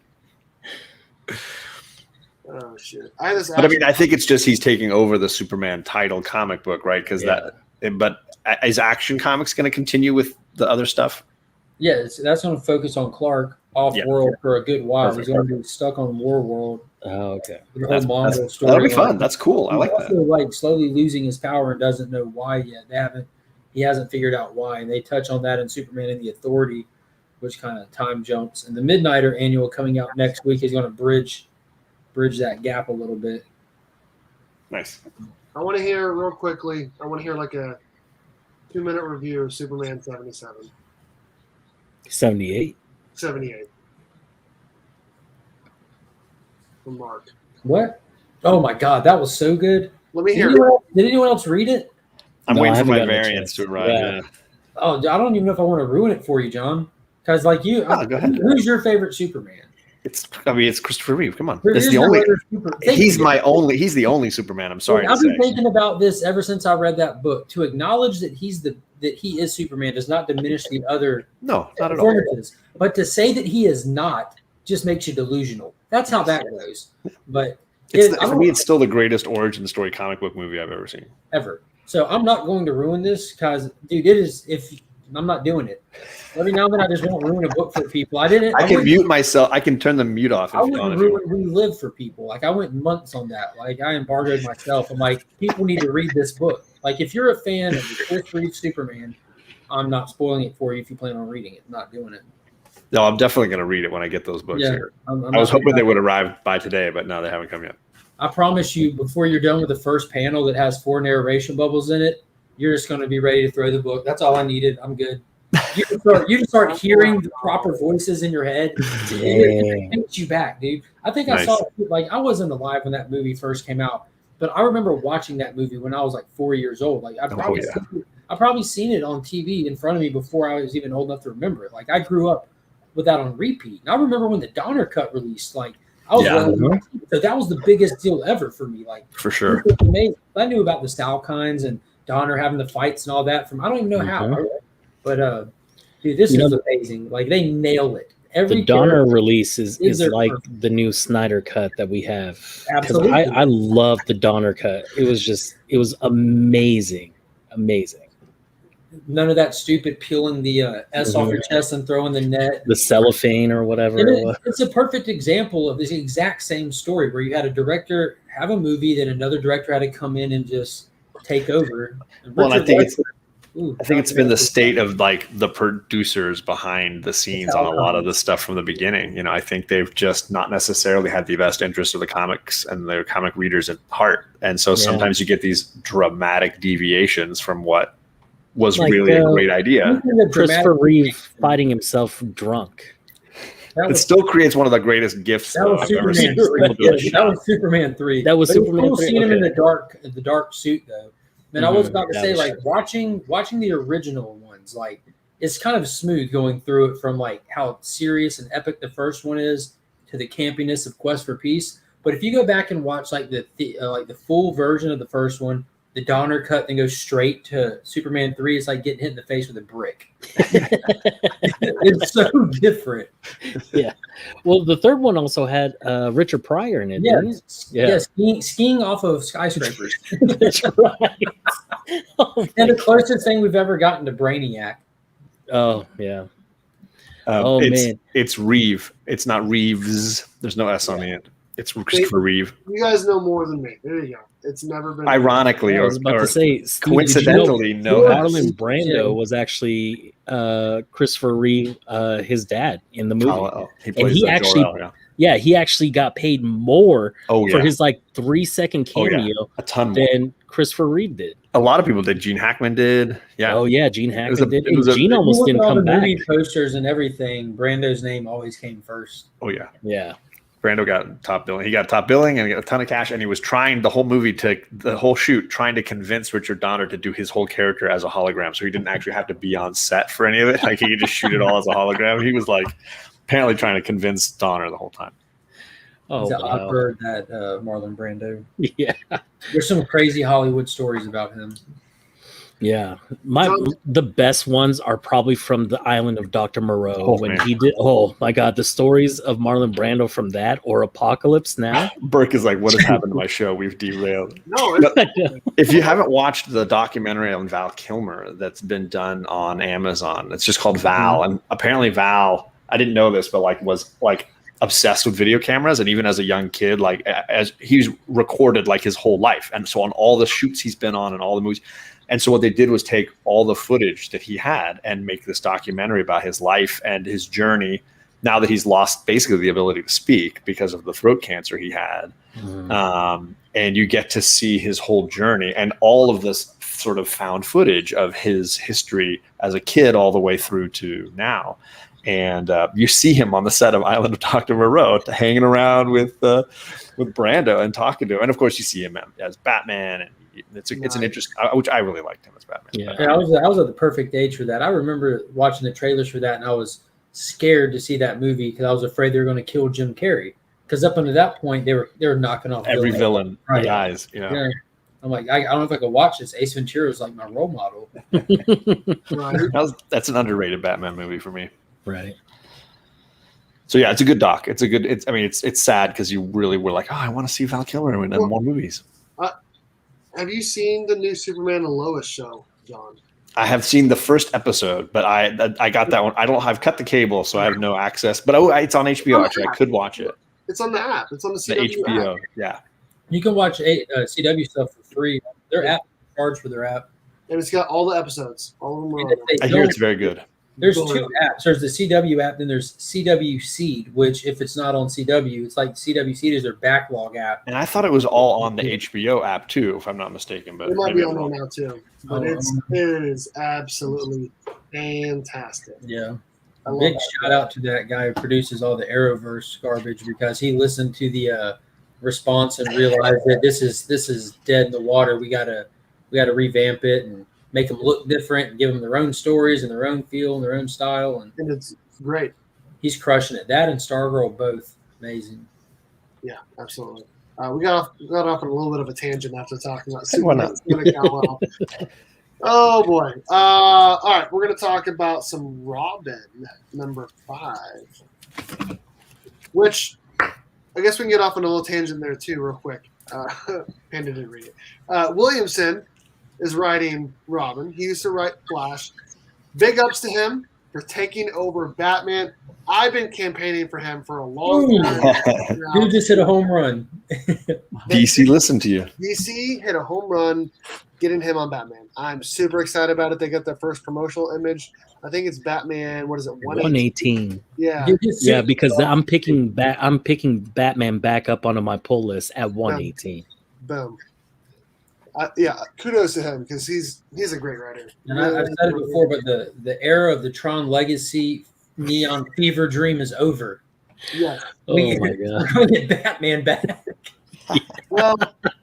Oh shit! I have this. But I mean, I think it's just he's taking over the Superman title comic book, right? Because but is Action Comics going to continue with the other stuff? Yeah, that's going to focus on Clark off-world for a good while. Perfect. He's going to be stuck on War World. Oh, okay. That'll be fun. That's cool. I like that. Also, like slowly losing his power and doesn't know why yet. He hasn't figured out why, and they touch on that in Superman and the Authority, which kind of time jumps. And the Midnighter annual coming out next week is going to bridge that gap a little bit. Nice. I want to hear real quickly. I want to hear like a 2-minute review of Superman 77. 78. 78. From Mark. What? Oh my God, that was so good. Let me hear. Did anyone else read it? I'm No, I waiting for haven't my gotten a variants chance. to arrive. Yeah. Oh, I don't even know if I want to ruin it for you, John. Because like you, Go ahead. who's your favorite Superman? It's Christopher Reeve. Come on. Who's That's the your only. favorite Superman? He's the only Superman. I'm sorry I've to been say. thinking about this ever since I read that book. To acknowledge that he is Superman does not diminish the other No, not at all. performances. But to say that he is not just makes you delusional. That's how that goes. But For me, it's still the greatest origin story comic book movie I've ever seen. ever. So I'm not going to ruin this because, dude, it is. If I'm not doing it, every now and then I just won't ruin a book for people. I can mute myself. I can turn the mute off. I wouldn't ruin Relive for people. Like I went months on that. Like I embargoed myself. I'm like, people need to read this book. Like if you're a fan of the Chris Reeve Superman, I'm not spoiling it for you if you plan on reading it. I'm not doing it. No, I'm definitely going to read it when I get those books here. I was hoping they would arrive by today, but no, they haven't come yet. I promise you, before you're done with the first panel that has 4 narration bubbles in it, you're just going to be ready to throw the book. That's all I needed. I'm good. You can start hearing the proper voices in your head. It takes you back, dude. I think I saw it. Like I wasn't alive when that movie first came out, but I remember watching that movie when I was like 4 years old. Like I probably seen it on TV in front of me before I was even old enough to remember it. Like I grew up with that on repeat. And I remember when the Donner cut released. Like I was so that was the biggest deal ever for me. Like for sure. I knew about the Stalkines and Donner having the fights and all that from I don't even know how. But dude, this is amazing. Like they nail it. The Donner release is like the new Snyder cut that we have. Absolutely. I love the Donner cut. It was amazing. Amazing. None of that stupid peeling the S off your chest and throwing the net. The cellophane or whatever. It's a perfect example of this exact same story where you had a director have a movie, then another director had to come in and just take over. Well, I think it's been the state of like the producers behind the scenes on a lot of the stuff from the beginning. You know, I think they've just not necessarily had the best interest of the comics and their comic readers at heart. And so sometimes you get these dramatic deviations from what was really a great idea. Christopher Reeve fighting himself drunk. It still creates one of the greatest gifts I've ever seen. That was Superman 3. That was Superman 3. Seeing him in the dark suit though. And I was about to say, like watching the original ones, like it's kind of smooth going through it from like how serious and epic the first one is to the campiness of Quest for Peace. But if you go back and watch like the full version of the first one, the Donner cut, then goes straight to Superman 3. It's like getting hit in the face with a brick. It's so different. Yeah. Well, the third one also had Richard Pryor in it. Didn't it? Yeah. Skiing off of skyscrapers. That's right. Oh, And the closest thing we've ever gotten to Brainiac. oh yeah. Man. It's Reeve. It's not Reeves. There's no S on the end. It's Christopher Reeve. You guys know more than me. There you go. It's never been. Ironically, I was about to say, Steve, coincidentally, did you know no. Marlon Brando was actually Christopher Reeve, his dad in the movie. He plays he actually, Jor-El, yeah. he actually got paid more for his like 3-second cameo a ton more than Christopher Reeve did. A lot of people did. Gene Hackman did. Yeah. Oh yeah, Gene Hackman did. And Gene almost didn't come back. Movie posters and everything, Brando's name always came first. Oh yeah. Yeah. Brando got top billing. He got top billing and he got a ton of cash, and he was trying the whole shoot, trying to convince Richard Donner to do his whole character as a hologram, so he didn't actually have to be on set for any of it. Like he could just shoot it all as a hologram. He was like apparently trying to convince Donner the whole time. Oh, I've heard that Marlon Brando. Yeah. There's some crazy Hollywood stories about him. Yeah, the best ones are probably from the Island of Dr. Moreau when he did. Oh my God, the stories of Marlon Brando from that or Apocalypse Now. Burke is like, "What has happened to my show? We've derailed." No, if you haven't watched the documentary on Val Kilmer that's been done on Amazon, it's just called Val, and apparently Val, I didn't know this, but was obsessed with video cameras, and even as a young kid, as he's recorded his whole life, and so on all the shoots he's been on and all the movies. And so what they did was take all the footage that he had and make this documentary about his life and his journey now that he's lost basically the ability to speak because of the throat cancer he had. And you get to see his whole journey and all of this sort of found footage of his history as a kid all the way through to now. And you see him on the set of Island of Dr. Moreau hanging around with Brando and talking to him. And of course you see him as Batman, and it's an interesting, which I really liked him as Batman. Yeah, I was at the perfect age for that. I remember watching the trailers for that, and I was scared to see that movie because I was afraid they were going to kill Jim Carrey. Because up until that point, they were knocking off every villain dies. Yeah. I'm like, I don't know if I could watch this. Ace Ventura was like my role model. That's an underrated Batman movie for me. Right. So yeah, it's a good doc. It's sad because you really were like, oh, I want to see Val Kilmer in more movies. Have you seen the new Superman and Lois show, John? I have seen the first episode, but I got that one. I've cut the cable, so I have no access. But it's on HBO. Actually, I could watch it. It's on the app. It's on the CW HBO. app. Yeah. You can watch CW stuff for free. Their app charge for their app, and it's got all the episodes. All of them are on there. I hear it's very good. There's two apps. There's the CW app, then there's CW Seed, which if it's not on CW, it's like CW Seed is their backlog app. And I thought it was all on the HBO app too, if I'm not mistaken. But it might be on there now too. But it is absolutely fantastic. Yeah. Big shout out to that guy who produces all the Arrowverse garbage because he listened to the response and realized that this is dead in the water. We gotta revamp it and make them look different and give them their own stories and their own feel and their own style. And it's great. He's crushing it. That and Stargirl both amazing. Yeah, absolutely. We got off on a little bit of a tangent after talking about Superman. Oh boy! All right, we're going to talk about some Robin number 5, which I guess we can get off on a little tangent there too, real quick. Panda didn't read it. Williamson is writing Robin. He used to write Flash. Big ups to him for taking over Batman. I've been campaigning for him for a long time. Dude just hit a home run. DC listened to you. DC hit a home run getting him on Batman. I'm super excited about it. They got their first promotional image. I think it's Batman. What is it? 118. Yeah. Yeah, because I'm picking Batman back up onto my pull list at 118. Boom. Yeah, kudos to him because he's a great writer. And I've said it before, but the era of the Tron Legacy Neon Fever Dream is over. Yeah. Oh my God. We're going to get Batman back. Well,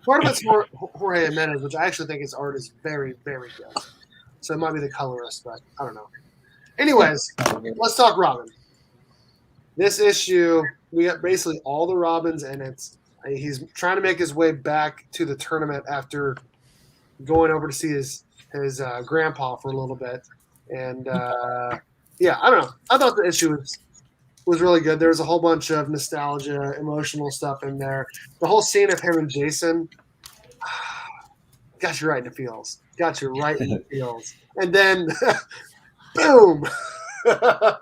part of it's Jorge Jimenez, which I actually think his art is very, very good. So it might be the colorist, but I don't know. Anyways, let's talk Robin. This issue, we got basically all the Robins, and he's trying to make his way back to the tournament after going over to see his grandpa for a little bit, and yeah, I don't know. I thought the issue was really good. There was a whole bunch of nostalgia, emotional stuff in there. The whole scene of him and Jason got you right in the feels. Got you right in the feels. And then, boom. I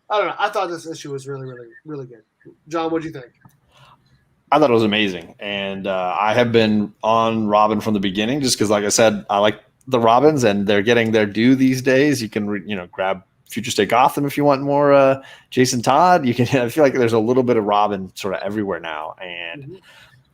don't know. I thought this issue was really, really, really good. John, what do you think? I thought it was amazing. And I have been on Robin from the beginning just because, like I said, I like the Robins and they're getting their due these days. You can, grab Future State Gotham if you want more Jason Todd. You can. I feel like there's a little bit of Robin sort of everywhere now. And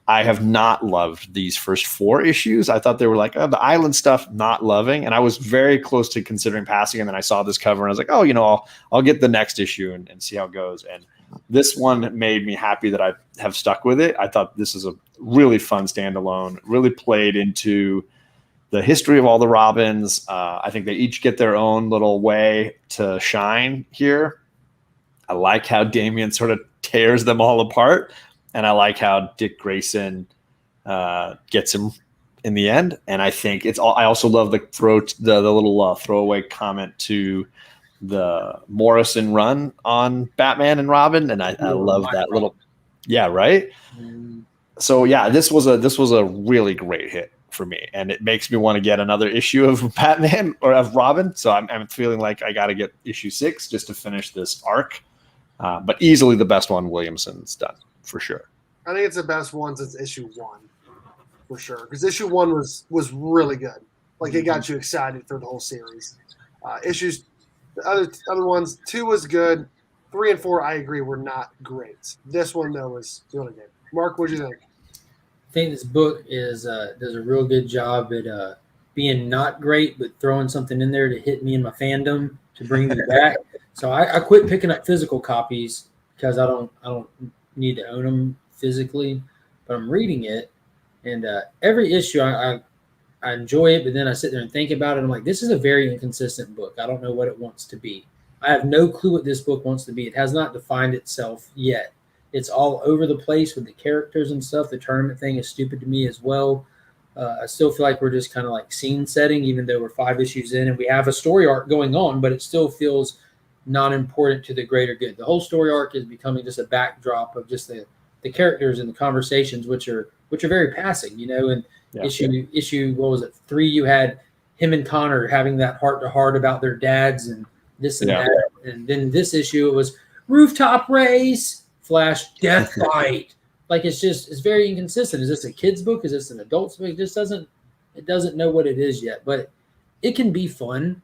I have not loved these first 4 issues. I thought they were like, the island stuff, not loving. And I was very close to considering passing. And then I saw this cover and I was like, oh, I'll get the next issue and see how it goes. And this one made me happy that I have stuck with it. I thought this is a really fun standalone, really played into the history of all the Robins. I think they each get their own little way to shine here. I like how Damian sort of tears them all apart. And I like how Dick Grayson gets him in the end. And I think it's all. I also love the little throwaway comment to the Morrison run on Batman and Robin, and I love that little. Yeah, right. So yeah, this was a really great hit for me, and it makes me want to get another issue of Batman or of Robin. So I'm feeling like I got to get issue 6 just to finish this arc. But easily the best one Williamson's done. For sure. I think it's the best one since issue 1, for sure. Because issue 1 was really good. Like it got you excited for the whole series. Issues, the other ones, 2 was good. 3 and 4, I agree, were not great. This one though was really good. Mark, what do you think? I think this book does a real good job at being not great, but throwing something in there to hit me in my fandom to bring me back. So I quit picking up physical copies because I don't need to own them physically, but I'm reading it, and every issue I enjoy it, but then I sit there and think about it. I'm like, this is a very inconsistent book. I don't know what it wants to be. I have no clue what this book wants to be. It has not defined itself yet. It's all over the place with the characters and stuff. The tournament thing is stupid to me as well. I still feel like we're just kind of like scene setting, even though we're 5 issues in and we have a story arc going on, but it still feels not important to the greater good. The whole story arc is becoming just a backdrop of just the characters and the conversations, which are very passing, and issue what was it, 3, you had him and Connor having that heart to heart about their dads and this and that, and then this issue it was rooftop race / death fight. Like it's very inconsistent. Is this a kid's book? Is this an adult's book? It doesn't know what it is yet, but it can be fun.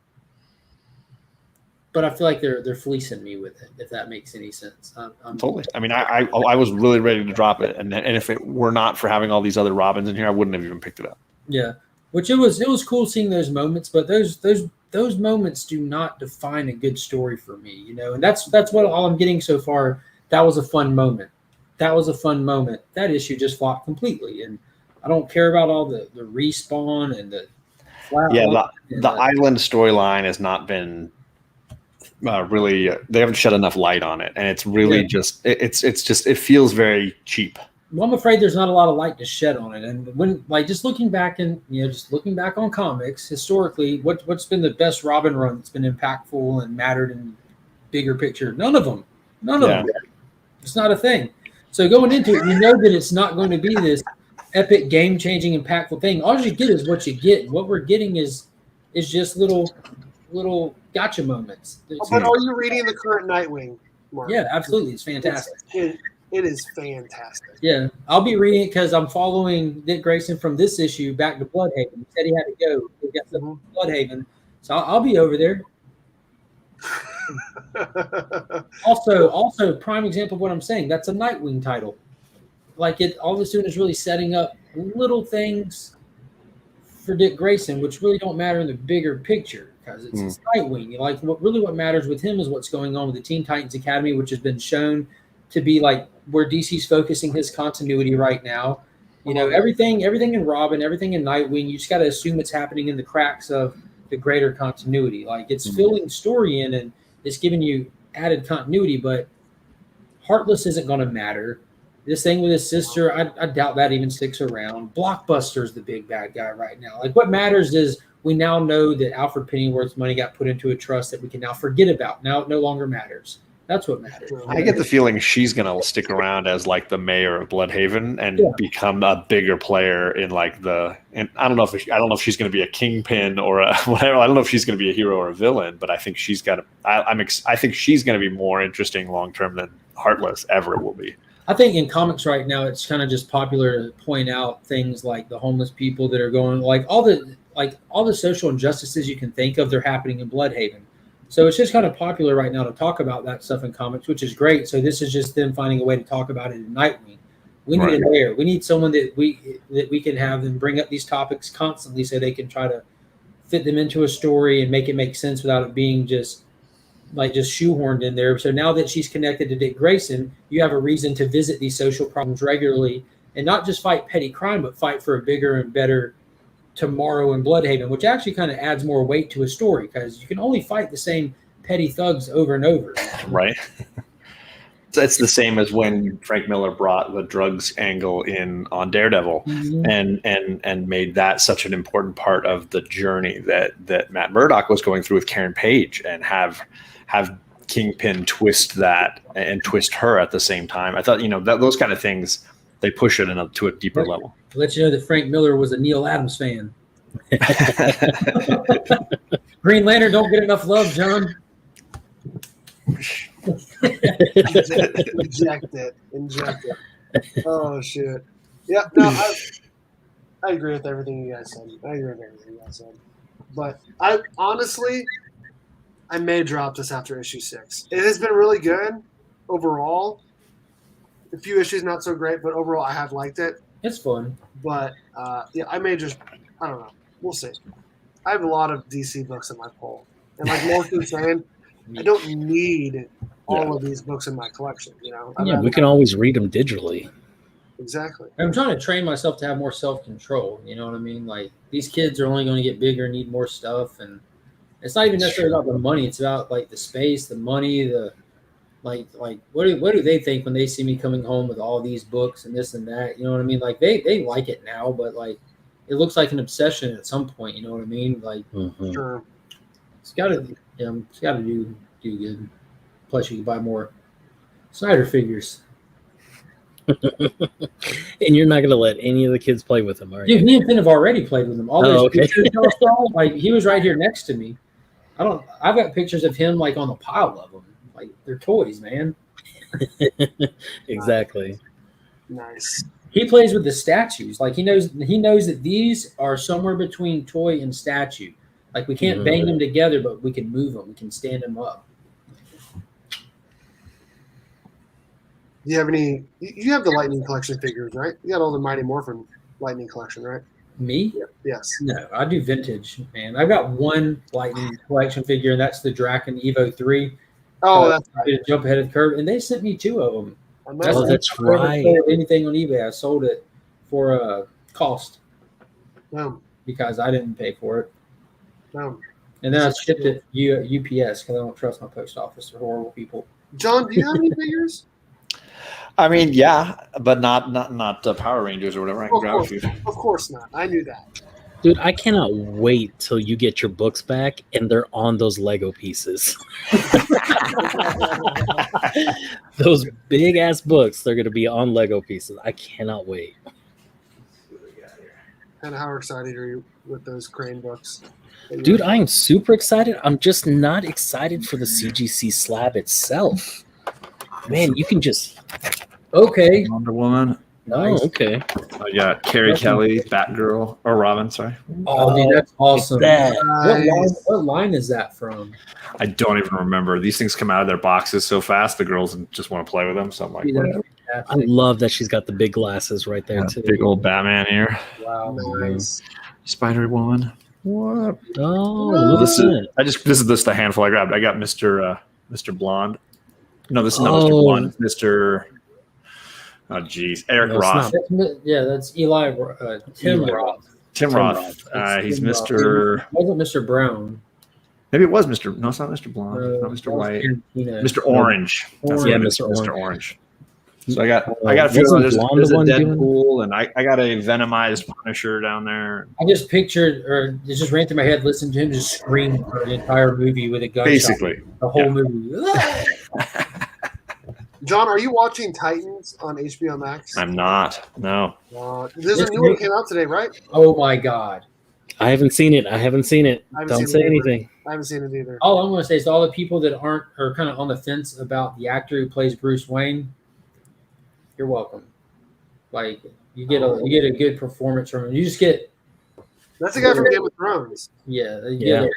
But I feel like they're fleecing me with it, if that makes any sense. I'm totally. I mean, I was really ready to drop it, and if it were not for having all these other Robins in here, I wouldn't have even picked it up. Yeah, which it was cool seeing those moments, but those moments do not define a good story for me, And that's what all I'm getting so far. That was a fun moment. That issue just flopped completely, and I don't care about all the respawn and the the island storyline has not been. Really, they haven't shed enough light on it, and it's really it feels very cheap. Well, I'm afraid there's not a lot of light to shed on it, and when just looking back on comics historically, what's been the best Robin run that's been impactful and mattered in bigger picture? None of them. It's not a thing. So going into it, that it's not going to be this epic, game-changing, impactful thing. All you get is what you get. What we're getting is just little gotcha moments. But are you reading the current Nightwing, Mark? Yeah, absolutely. It's fantastic. It is fantastic. Yeah, I'll be reading it because I'm following Dick Grayson from this issue back to Bloodhaven. He said he had to go. He got some Bloodhaven. So I'll be over there. Also, prime example of what I'm saying. That's a Nightwing title. Like all of a sudden is really setting up little things for Dick Grayson, which really don't matter in the bigger picture because it's Nightwing. Like what matters with him is what's going on with the Teen Titans Academy, which has been shown to be like where DC's focusing his continuity right now. Everything in Robin, everything in Nightwing, you just got to assume it's happening in the cracks of the greater continuity. Like it's filling story in and it's giving you added continuity, but Heartless isn't going to matter. This thing with his sister, I doubt that even sticks around. Blockbuster's the big bad guy right now. Like, what matters is we now know that Alfred Pennyworth's money got put into a trust that we can now forget about. Now it no longer matters. That's what matters. I get the feeling she's gonna stick around as like the mayor of Bloodhaven and become a bigger player in like and I don't know if she's gonna be a kingpin or a whatever. I don't know if she's gonna be a hero or a villain, but I think she's got. I think she's gonna be more interesting long term than Heartless ever will be. I think in comics right now, it's kind of just popular to point out things like the homeless people that are going, like all the social injustices you can think of, they're happening in Bloodhaven. So it's just kind of popular right now to talk about that stuff in comics, which is great. So this is just them finding a way to talk about it in Nightwing. We need it there. We need someone that we can have them bring up these topics constantly, so they can try to fit them into a story and make it make sense without it being just shoehorned in there. So now that she's connected to Dick Grayson, you have a reason to visit these social problems regularly and not just fight petty crime, but fight for a bigger and better tomorrow in Bloodhaven, which actually kind of adds more weight to a story, because you can only fight the same petty thugs over and over. Right. So it's the same as when Frank Miller brought the drugs angle in on Daredevil, and made that such an important part of the journey that Matt Murdock was going through with Karen Page, and have Kingpin twist that and twist her at the same time. I thought, those kind of things, they push it to a deeper level. To let you know that Frank Miller was a Neil Adams fan. Green Lantern don't get enough love, John. Inject it. Oh shit. Yeah, no, I agree with everything you guys said. But I honestly, I may drop this after issue 6. It has been really good overall. A few issues not so great, but overall I have liked it. It's fun. But I may just, I don't know. We'll see. I have a lot of DC books in my poll, and like Morphin saying, I don't need all of these books in my collection. We can always read them digitally. Exactly. I'm trying to train myself to have more self-control. You know what I mean? Like, these kids are only going to get bigger, need more stuff, and it's not even necessarily about the money. It's about like the space, the money, the like what do they think when they see me coming home with all these books and this and that? You know what I mean? Like, they like it now, but like it looks like an obsession at some point. You know what I mean? Like, Sure. It's got to do good. Plus, you can buy more Snyder figures. And you're not going to let any of the kids play with them, are you? Dude, me and Finn have already played with them. All those pictures y'all saw, like, he was right here next to me. I've got pictures of him like on the pile of them. Like, they're toys, man. Exactly. Nice. He plays with the statues. Like, he knows that these are somewhere between toy and statue. Like, we can't bang them together, but we can move them. We can stand them up. Do you have any? You have the Lightning Collection figures, right? You got all the Mighty Morphin Lightning Collection, right? Me? Yes. No, I do vintage, man. I've got one Lightning Collection figure, and that's the Draken Evo 3. Oh, that's right. I did jump ahead of the curve, and they sent me 2 of them. That's right. Sold anything on eBay, I sold it for a cost because I didn't pay for it. And then I shipped it UPS because I don't trust my post office. They're horrible people. John, do you have any figures? I mean, yeah, but not Power Rangers or whatever. I can grab a few. Of course not. I knew that. Dude, I cannot wait till you get your books back and they're on those Lego pieces. Those big ass books, they're going to be on Lego pieces. I cannot wait. And how excited are you with those Crane books? Dude, I am super excited. I'm just not excited for the CGC slab itself. Man, you can just... Okay. Wonder Woman. Nice. Oh, okay. I got Carrie Kelly, Batgirl, or Robin, sorry. Oh, dude, that's awesome. Nice. What line is that from? I don't even remember. These things come out of their boxes so fast, the girls just want to play with them. So I'm like, I love that she's got the big glasses right there, too. Big old Batman here. Wow. Nice. Spider Woman. What? Oh, look at that. This is just a handful I grabbed. I got Mr. Blonde. No, this is not Mr. Blonde. Mr. Oh, geez. Eric Roth. That's Eli. Tim Roth. Tim Roth. He's Mr. Wasn't Mr. Brown. Maybe it was Mr. No, it's not Mr. Blonde. Not Mr. White. Mr. Orange. Mr. Orange. So I got a few. Wasn't There's Blonde a the one doing- Deadpool, and I got a Venomized Punisher down there. I just pictured, or it just ran through my head, listening to him just scream for an entire movie with a gunshot. Basically, The whole movie. John, are you watching Titans on HBO Max? I'm not. No. There's a new one that came out today, right? Oh my God. I haven't seen it. Don't say anything. I haven't seen it either. All I'm going to say is to all the people that are kind of on the fence about the actor who plays Bruce Wayne, you're welcome. Like you get a good performance from him. You just get That's the guy from Game of Thrones. you get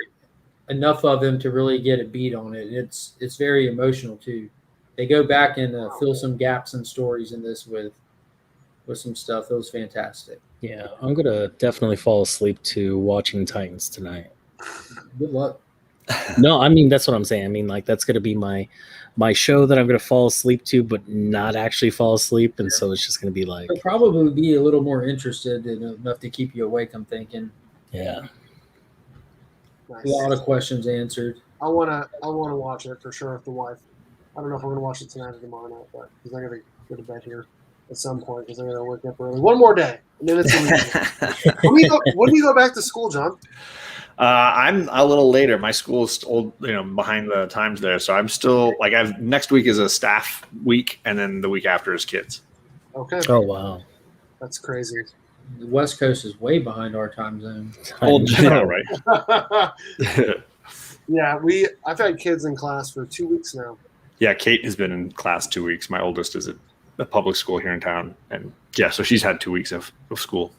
enough of him to really get a beat on it. It's very emotional too. They go back and fill some gaps and stories in this with some stuff. It was fantastic. Yeah, I'm gonna definitely fall asleep to watching Titans tonight. Good luck. No, I mean that's what I'm saying. I mean, like that's gonna be my show that I'm gonna fall asleep to, but not actually fall asleep, and so it's just gonna be like, You'll probably be a little more interested enough to keep you awake. I'm thinking. yeah. Nice. A lot of questions answered. I wanna watch it for sure with the wife. I don't know if we're gonna watch it tonight or tomorrow night, but because I gotta go to bed here at some point because I gotta wake up early. One more day, and then it's when do you go back to school, John? I'm a little later. My school is old, behind the times there. So I'm still next week is a staff week, and then the week after is kids. Okay. Oh wow. That's crazy. The West Coast is way behind our time zone. Well, right? Yeah, I've had kids in class for 2 weeks now. Yeah, Kate has been in class 2 weeks. My oldest is at a public school here in town, and yeah, so she's had 2 weeks of school.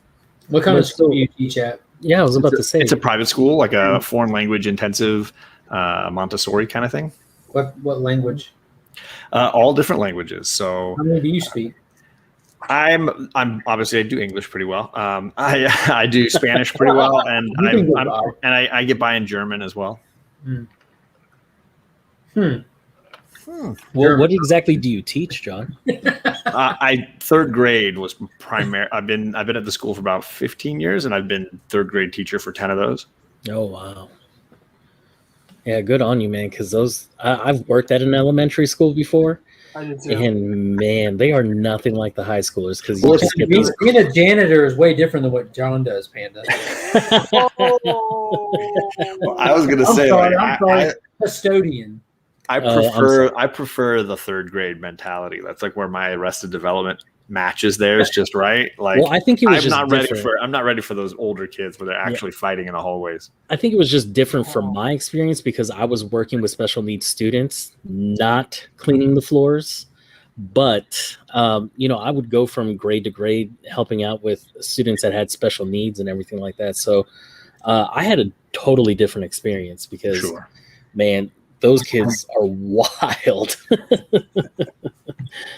What kind of school do you teach at? Yeah, I was about to say It's a private school, like a foreign language intensive Montessori kind of thing. What language? All different languages. So How many do you speak? I'm obviously I do English pretty well. I do Spanish pretty well, and I get by in German as well. Well, what exactly do you teach, John? Third grade was primary. I've been at the school for about 15 years, and I've been third grade teacher for 10 of those. Oh wow. Yeah, good on you, man. Because I've worked at an elementary school before, I did too. and man, they are nothing like the high schoolers. Because Well, you just get these. Being a janitor is way different than what John does, Panda. Oh. I was gonna I'm say, sorry. Custodian. I prefer the third grade mentality. That's like where my Arrested Development matches theirs just right. Like, Well, I think it was I'm just not ready different. I'm not ready for those older kids where they're actually fighting in the hallways. I think it was just different from my experience because I was working with special needs students, not cleaning the floors. But, I would go from grade to grade helping out with students that had special needs and everything like that. So I had a totally different experience because, man, those kids are wild.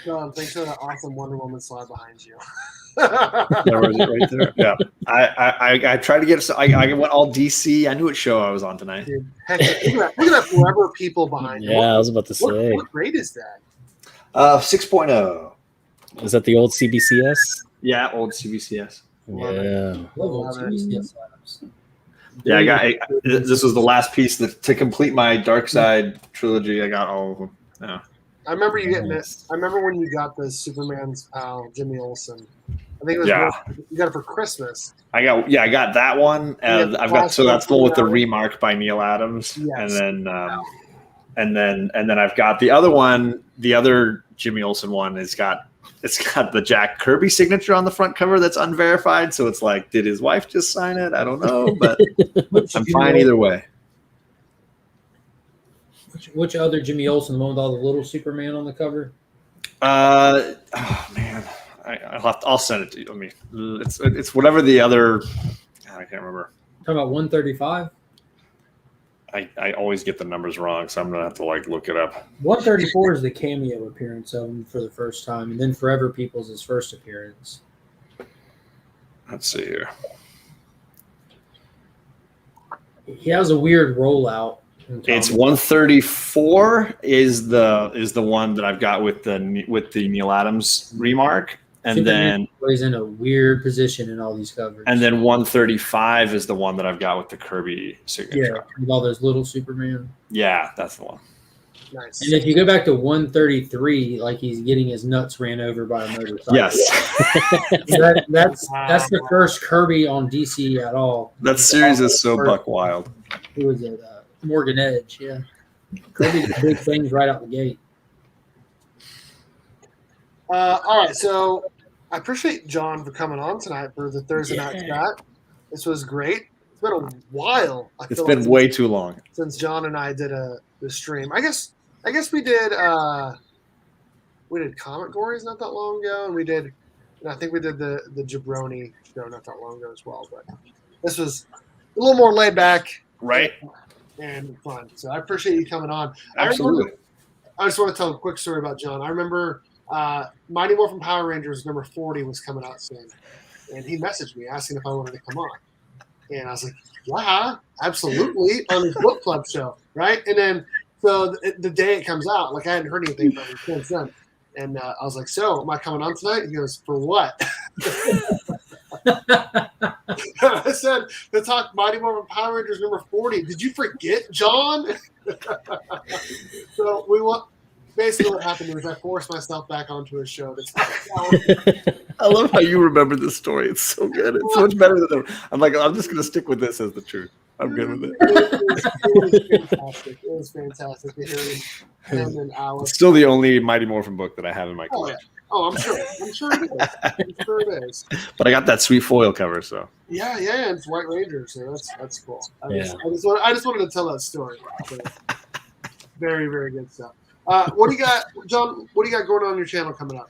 John, thanks for that awesome Wonder Woman slide behind you. There was it right there. Yeah, I tried to get. I went all DC. I knew what show I was on tonight. Dude, heck, look at that Forever People behind you. Yeah, I was about to say. What grade is that? 6.0. Is that the old CBCS? Yeah, old CBCS. Yeah. Yeah, I got. This was the last piece to complete my Dark Side trilogy. I got all of them. Yeah. I remember you getting this. I remember when you got the Superman's pal, Jimmy Olsen. I think it was you got it for Christmas. I got that one. I've got that's the one with the remark by Neil Adams, Yes. and then I've got the other one. The other Jimmy Olsen one it's got the Jack Kirby signature on the front cover that's unverified. So it's like, did his wife just sign it? I don't know, but I'm fine either way. Which other Jimmy Olsen, the one with all the little Superman on the cover? Oh man, I'll send it to you. I mean, it's whatever the other. I can't remember. Talking about 135. I always get the numbers wrong, so I'm gonna have to look it up. 134 is the cameo appearance of him for the first time, and then Forever People's his first appearance. Let's see here. He has a weird rollout. It's 134 is the one that I've got with the Neil Adams remark, and Superman then plays in a weird position in all these covers. and then 135 is the one that I've got with the Kirby signature. with all those little Superman. Yeah, that's the one. Nice. And if you go back to 133, like he's getting his nuts ran over by a motorcycle. Yes. That's the first Kirby on DC at all. That series is so buck wild. It was at Morgan Edge, yeah. Kirby did big things right out the gate. All right, so I appreciate John for coming on tonight for the Thursday night chat. This was great. It's been a while. It's been way too long since John and I did the stream. I guess we did Comic Gories not that long ago, and I think we did the Jabroni show not that long ago as well. But this was a little more laid back, right, and fun. So I appreciate you coming on. Absolutely. I just want to tell a quick story about John. I remember Mighty Morphin Power Rangers number 40 was coming out soon, and he messaged me asking if I wanted to come on, and I was like, yeah, absolutely, on his book club show, right? And then so the day it comes out, like I hadn't heard anything from him since then, and I was like, so am I coming on tonight? He goes, for what? I said, to talk Mighty Morphin Power Rangers number 40. Did you forget, John? So we want. Basically, what happened was I forced myself back onto a show. I love how you remember this story. It's so good. It's so much better than the. I'm just going to stick with this as the truth. I'm good with it. It was fantastic to hear him and Alex. It's still the only Mighty Morphin book that I have in my collection. Oh, I'm sure it is. But I got that sweet foil cover, so. Yeah, it's White Ranger, so that's cool. I just wanted to tell that story. So, very, very good stuff. What do you got, John? What do you got going on your channel coming up?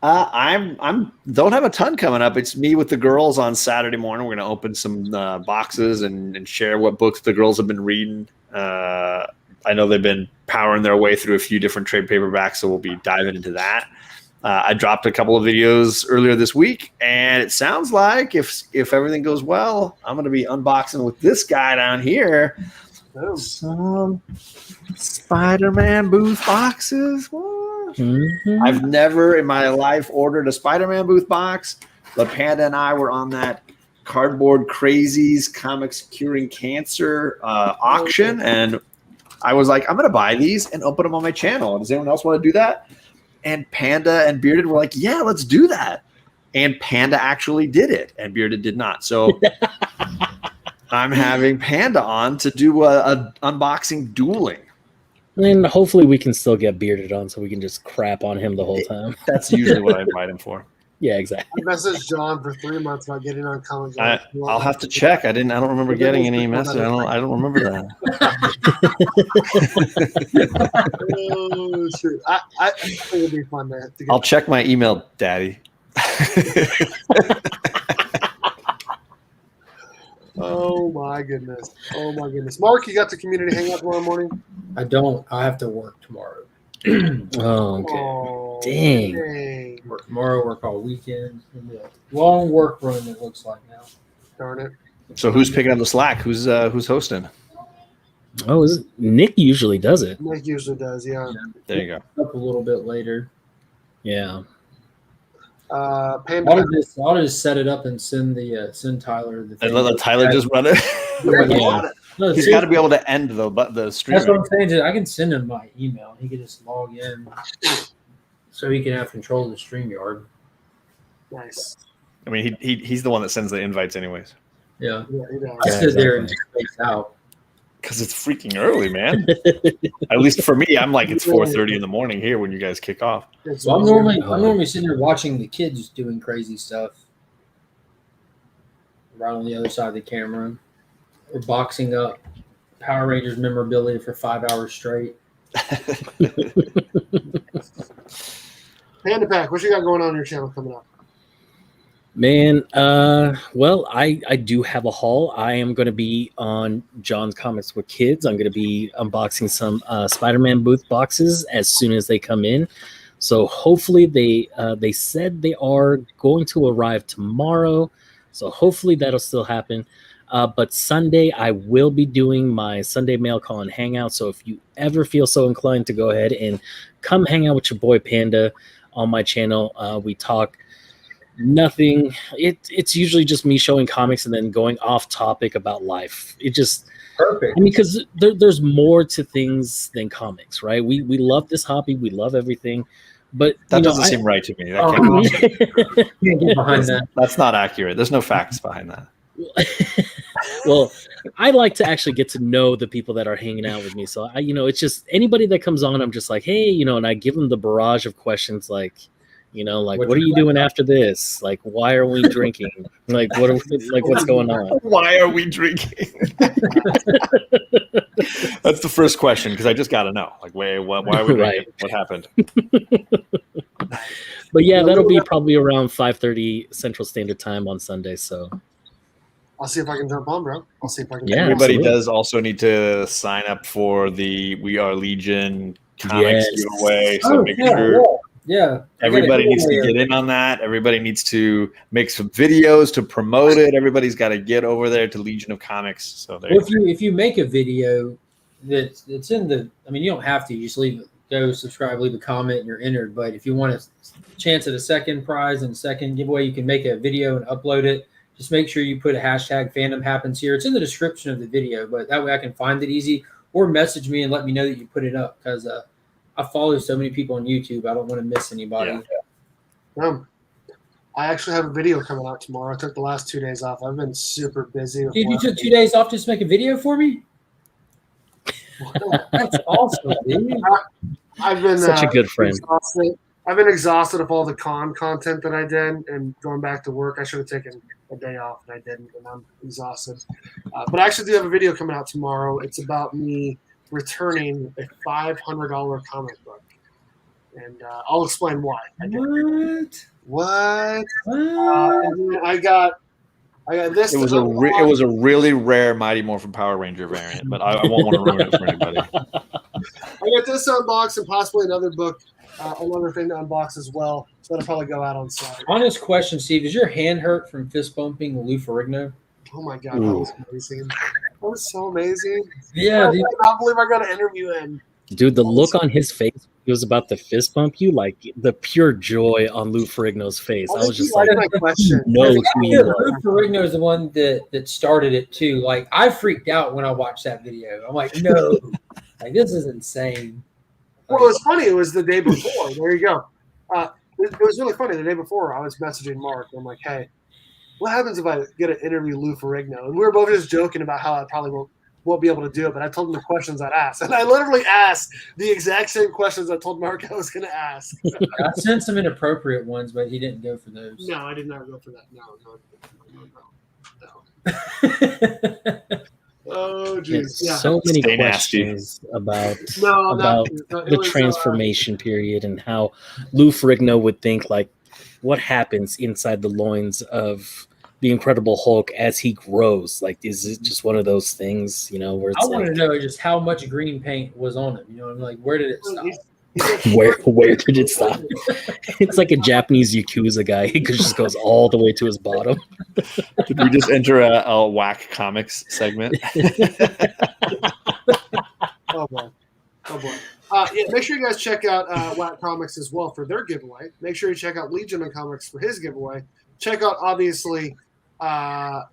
I'm don't have a ton coming up. It's me with the girls on Saturday morning. We're gonna open some boxes and share what books the girls have been reading. I know they've been powering their way through a few different trade paperbacks, so we'll be diving into that. I dropped a couple of videos earlier this week, and it sounds like if everything goes well, I'm gonna be unboxing with this guy down here. Some Spider-Man booth boxes. Mm-hmm. I've never in my life ordered a Spider-Man booth box, but Panda and I were on that Cardboard Crazies Comics Curing Cancer auction, and I was like, I'm going to buy these and open them on my channel. Does anyone else want to do that? And Panda and Bearded were like, yeah, let's do that. And Panda actually did it, and Bearded did not. So I'm having Panda on to do a unboxing dueling. And hopefully we can still get Bearded on so we can just crap on him the whole time. That's usually what I invite him for. Yeah, exactly. I messaged John for 3 months about getting on Comic. I'll have to check. I don't remember getting any message. I don't remember that. Oh shoot! I think it'd be fun to get. I'll check my email, Daddy. Oh my goodness! Mark, you got the community hangout tomorrow morning? I don't. I have to work tomorrow. Oh, okay. Oh, dang. Work tomorrow. Work all weekend. Long work run. It looks like now. Darn it! So who's picking up the slack? Who's hosting? Oh, is it? Nick usually does it. Nick usually does. Yeah. There you go. Up a little bit later. Yeah. Panda. I'll just set it up and send Tyler the thing. And let Tyler just run it. Yeah. No, He's got to be able to end the stream. That's what I'm saying. I can send him my email. He can just log in, so he can have control of the StreamYard. Nice. I mean, he's the one that sends the invites, anyways. Yeah. Yeah, he does. I sit there and just space out. Because it's freaking early, man. At least for me, I'm like it's 4:30 in the morning here when you guys kick off. It's So I'm normally sitting there watching the kids doing crazy stuff, right on the other side of the camera. We're boxing up Power Rangers memorabilia for 5 hours straight. Panda Pack, what you got going on your channel coming up? Man, well, I do have a haul. I am going to be on John's Comics with Kids. I'm going to be unboxing some Spider-Man booth boxes as soon as they come in. So hopefully they said they are going to arrive tomorrow. So hopefully that'll still happen. But Sunday, I will be doing my Sunday mail call and hangout. So if you ever feel so inclined to go ahead and come hang out with your boy Panda on my channel, we talk nothing. It's usually just me showing comics and then going off topic about life. Perfect. I mean, because there's more to things than comics, right? We love this hobby, we love everything, but That doesn't seem right to me. That Can't get behind that. That's not accurate. There's no facts behind that. Well, I like to actually get to know the people that are hanging out with me. So it's just anybody that comes on, I'm just like, hey, and I give them the barrage of questions like, what are you doing after this? Like, why are we drinking? Like, what's going on? Why are we drinking? That's the first question because I just got to know. Like, why are we drinking? Right. What happened? But yeah, that'll be probably around 5:30 Central Standard Time on Sunday. So I'll see if I can jump on, bro. I'll see if I can. Yeah, Everybody absolutely. does also need to sign up for the We Are Legion comics giveaway. So make sure everybody needs to get in on that. Everybody needs to make some videos to promote it. Everybody's got to get over there to Legion of Comics. So if you make a video that's in the, I mean, you don't have to. You just go subscribe, leave a comment, and you're entered. But if you want a chance at a second prize and a second giveaway, you can make a video and upload it. Just make sure you put a hashtag fandom happens here. It's in the description of the video, but that way I can find it easy, or message me and let me know that you put it up because I follow so many people on YouTube. I don't want to miss anybody. I actually have a video coming out tomorrow. I took the last 2 days off. I've been super busy. Dude, you took 2 days off just to make a video for me? That's awesome, dude. I've been such a good friend. Exhausted. I've been exhausted of all the content that I did and going back to work. I should have taken a day off and I didn't, and I'm exhausted. But I actually do have a video coming out tomorrow. It's about me returning a $500 comic book, and I'll explain why. What? And then I got this. It was a really rare Mighty Morphin Power Ranger variant, but I won't want to ruin it for anybody. I got this unboxed and possibly another book, another thing to unbox as well. So that'll probably go out on Saturday. Honest question, Steve: does your hand hurt from fist bumping Lou Ferrigno? Oh my god, that was amazing! That was so amazing. Yeah, I cannot believe I got to interview him. Dude, the look on his face when he was about to fist bump you, like the pure joy on Lou Ferrigno's face. I was just like, my question. Lou Ferrigno is the one that started it too. Like, I freaked out when I watched that video. I'm like, no, like this is insane. Well, it was funny. It was the day before. There you go. It was really funny. The day before, I was messaging Mark. I'm like, hey, what happens if I get to interview Lou Ferrigno? And we were both just joking about how I probably won't be able to do it, but I told him the questions I'd ask. And I literally asked the exact same questions I told Mark I was going to ask. I sent some inappropriate ones, but he didn't go for those. No, I did not go for that. No. Oh, geez. Yeah. So many Stay questions about it the was, transformation period and how Lou Ferrigno would think, like, what happens inside the loins of the Incredible Hulk as he grows. Like, is it just one of those things, where it's I want to know just how much green paint was on him. I'm like, where did it stop? where did it stop? It's like a Japanese Yakuza guy. He just goes all the way to his bottom. Did we just enter a whack comics segment? Oh boy. Yeah, make sure you guys check out Whack Comics as well for their giveaway. Make sure you check out Legion of Comics for his giveaway. Check out, obviously,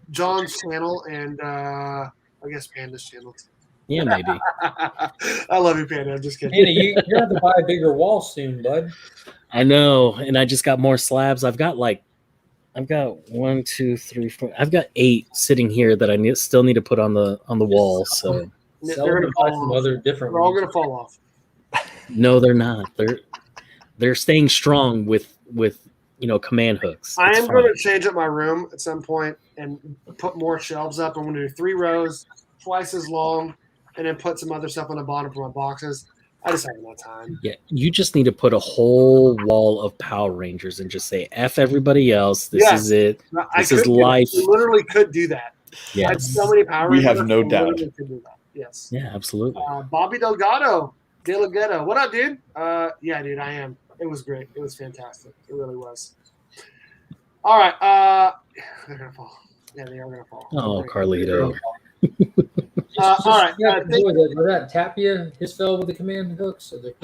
John's channel and I guess Panda's channel too. Yeah, maybe. I love you, Panda. I'm just kidding. Panda, you're going to have to buy a bigger wall soon, bud. I know, and I just got more slabs. I've got 1, 2, 3, 4. I've got 8 sitting here that I still need to put on the wall. So They're going to fall some off. other different. They're all going to fall off. No, they're not. They're staying strong with command hooks. I am going to change up my room at some point and put more shelves up. I'm going to do 3 rows, twice as long, and then put some other stuff on the bottom for my boxes. I just haven't had time. Yeah, you just need to put a whole wall of Power Rangers and just say, F everybody else. This is it. This is life. We literally could do that. Yeah. I have so many Power We Rangers. have no doubt. Could do that. Yes. Yeah, absolutely. Bobby Delgado. De La Ghetto. What up, dude? Yeah, dude, I am. It was great. It was fantastic. It really was. All right. They're going to fall. Yeah, they are going to fall. Oh, Carlito. All right. Was that Tapia? His fell with the command hooks? Or the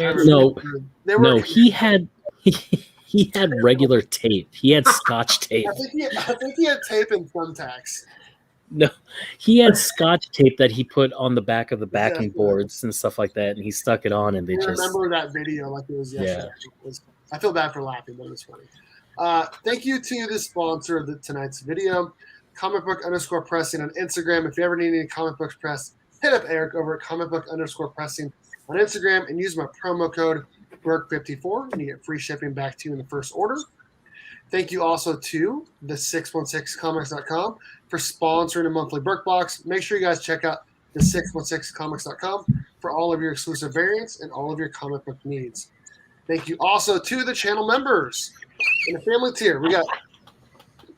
No, he had regular tape. He had Scotch tape. I think he had tape and thumbtacks. No, he had scotch tape that he put on the back of the backing Yeah. boards and stuff like that, and he stuck it on, and they I just remember that video like it was yesterday. I feel bad for laughing, but it was funny. Thank you to the sponsor of tonight's video, comicbook_pressing on Instagram. If you ever need any comic books press, hit up Eric over at comicbook_pressing on Instagram and use my promo code BURK54 and you get free shipping back to you in the first order. Thank you also to the 616comics.com for sponsoring a monthly Burke box. Make sure you guys check out the 616comics.com for all of your exclusive variants and all of your comic book needs. Thank you also to the channel members in the family tier. We got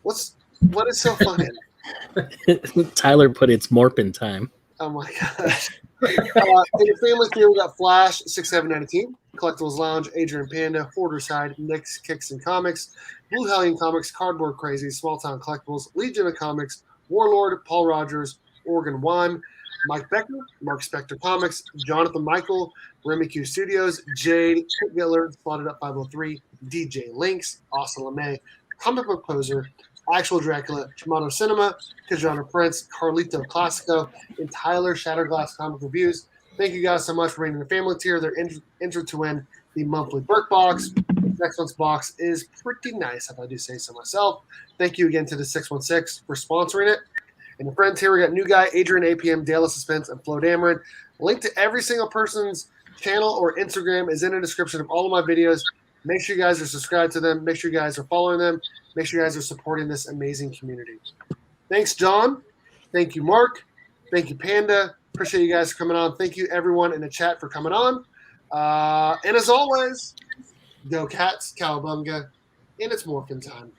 what is so funny? Tyler put it's Morphin time. Oh my gosh. In the family tier, we got Flash 6719, Collectibles Lounge, Adrian Panda, Hoarder Side, Nick's Kicks and Comics, Blue Hellion Comics, Cardboard Crazy, Small Town Collectibles, Legion of Comics, Warlord, Paul Rogers, Oregon One, Mike Becker, Mark Spector Comics, Jonathan Michael, Remy Q Studios, Jade, Kit Giller, Spotted Up 503, DJ Links, Austin LeMay, Comic Book Poser, Actual Dracula, Tomato Cinema, Kajana Prince, Carlito Classico, and Tyler Shatterglass Comic Reviews. Thank you guys so much for being in the family tier. They're entered to win the monthly Burke box. Next month's box is pretty nice, if I do say so myself. Thank you again to the 616 for sponsoring it. And the friends here, we got New Guy, Adrian APM, Dale Suspense, and Flo Dameron. Link to every single person's channel or Instagram is in the description of all of my videos. Make sure you guys are subscribed to them. Make sure you guys are following them. Make sure you guys are supporting this amazing community. Thanks, John. Thank you, Mark. Thank you, Panda. Appreciate you guys coming on. Thank you, everyone in the chat, for coming on. And as always, go Cats, Cowabunga, and it's Morphin time.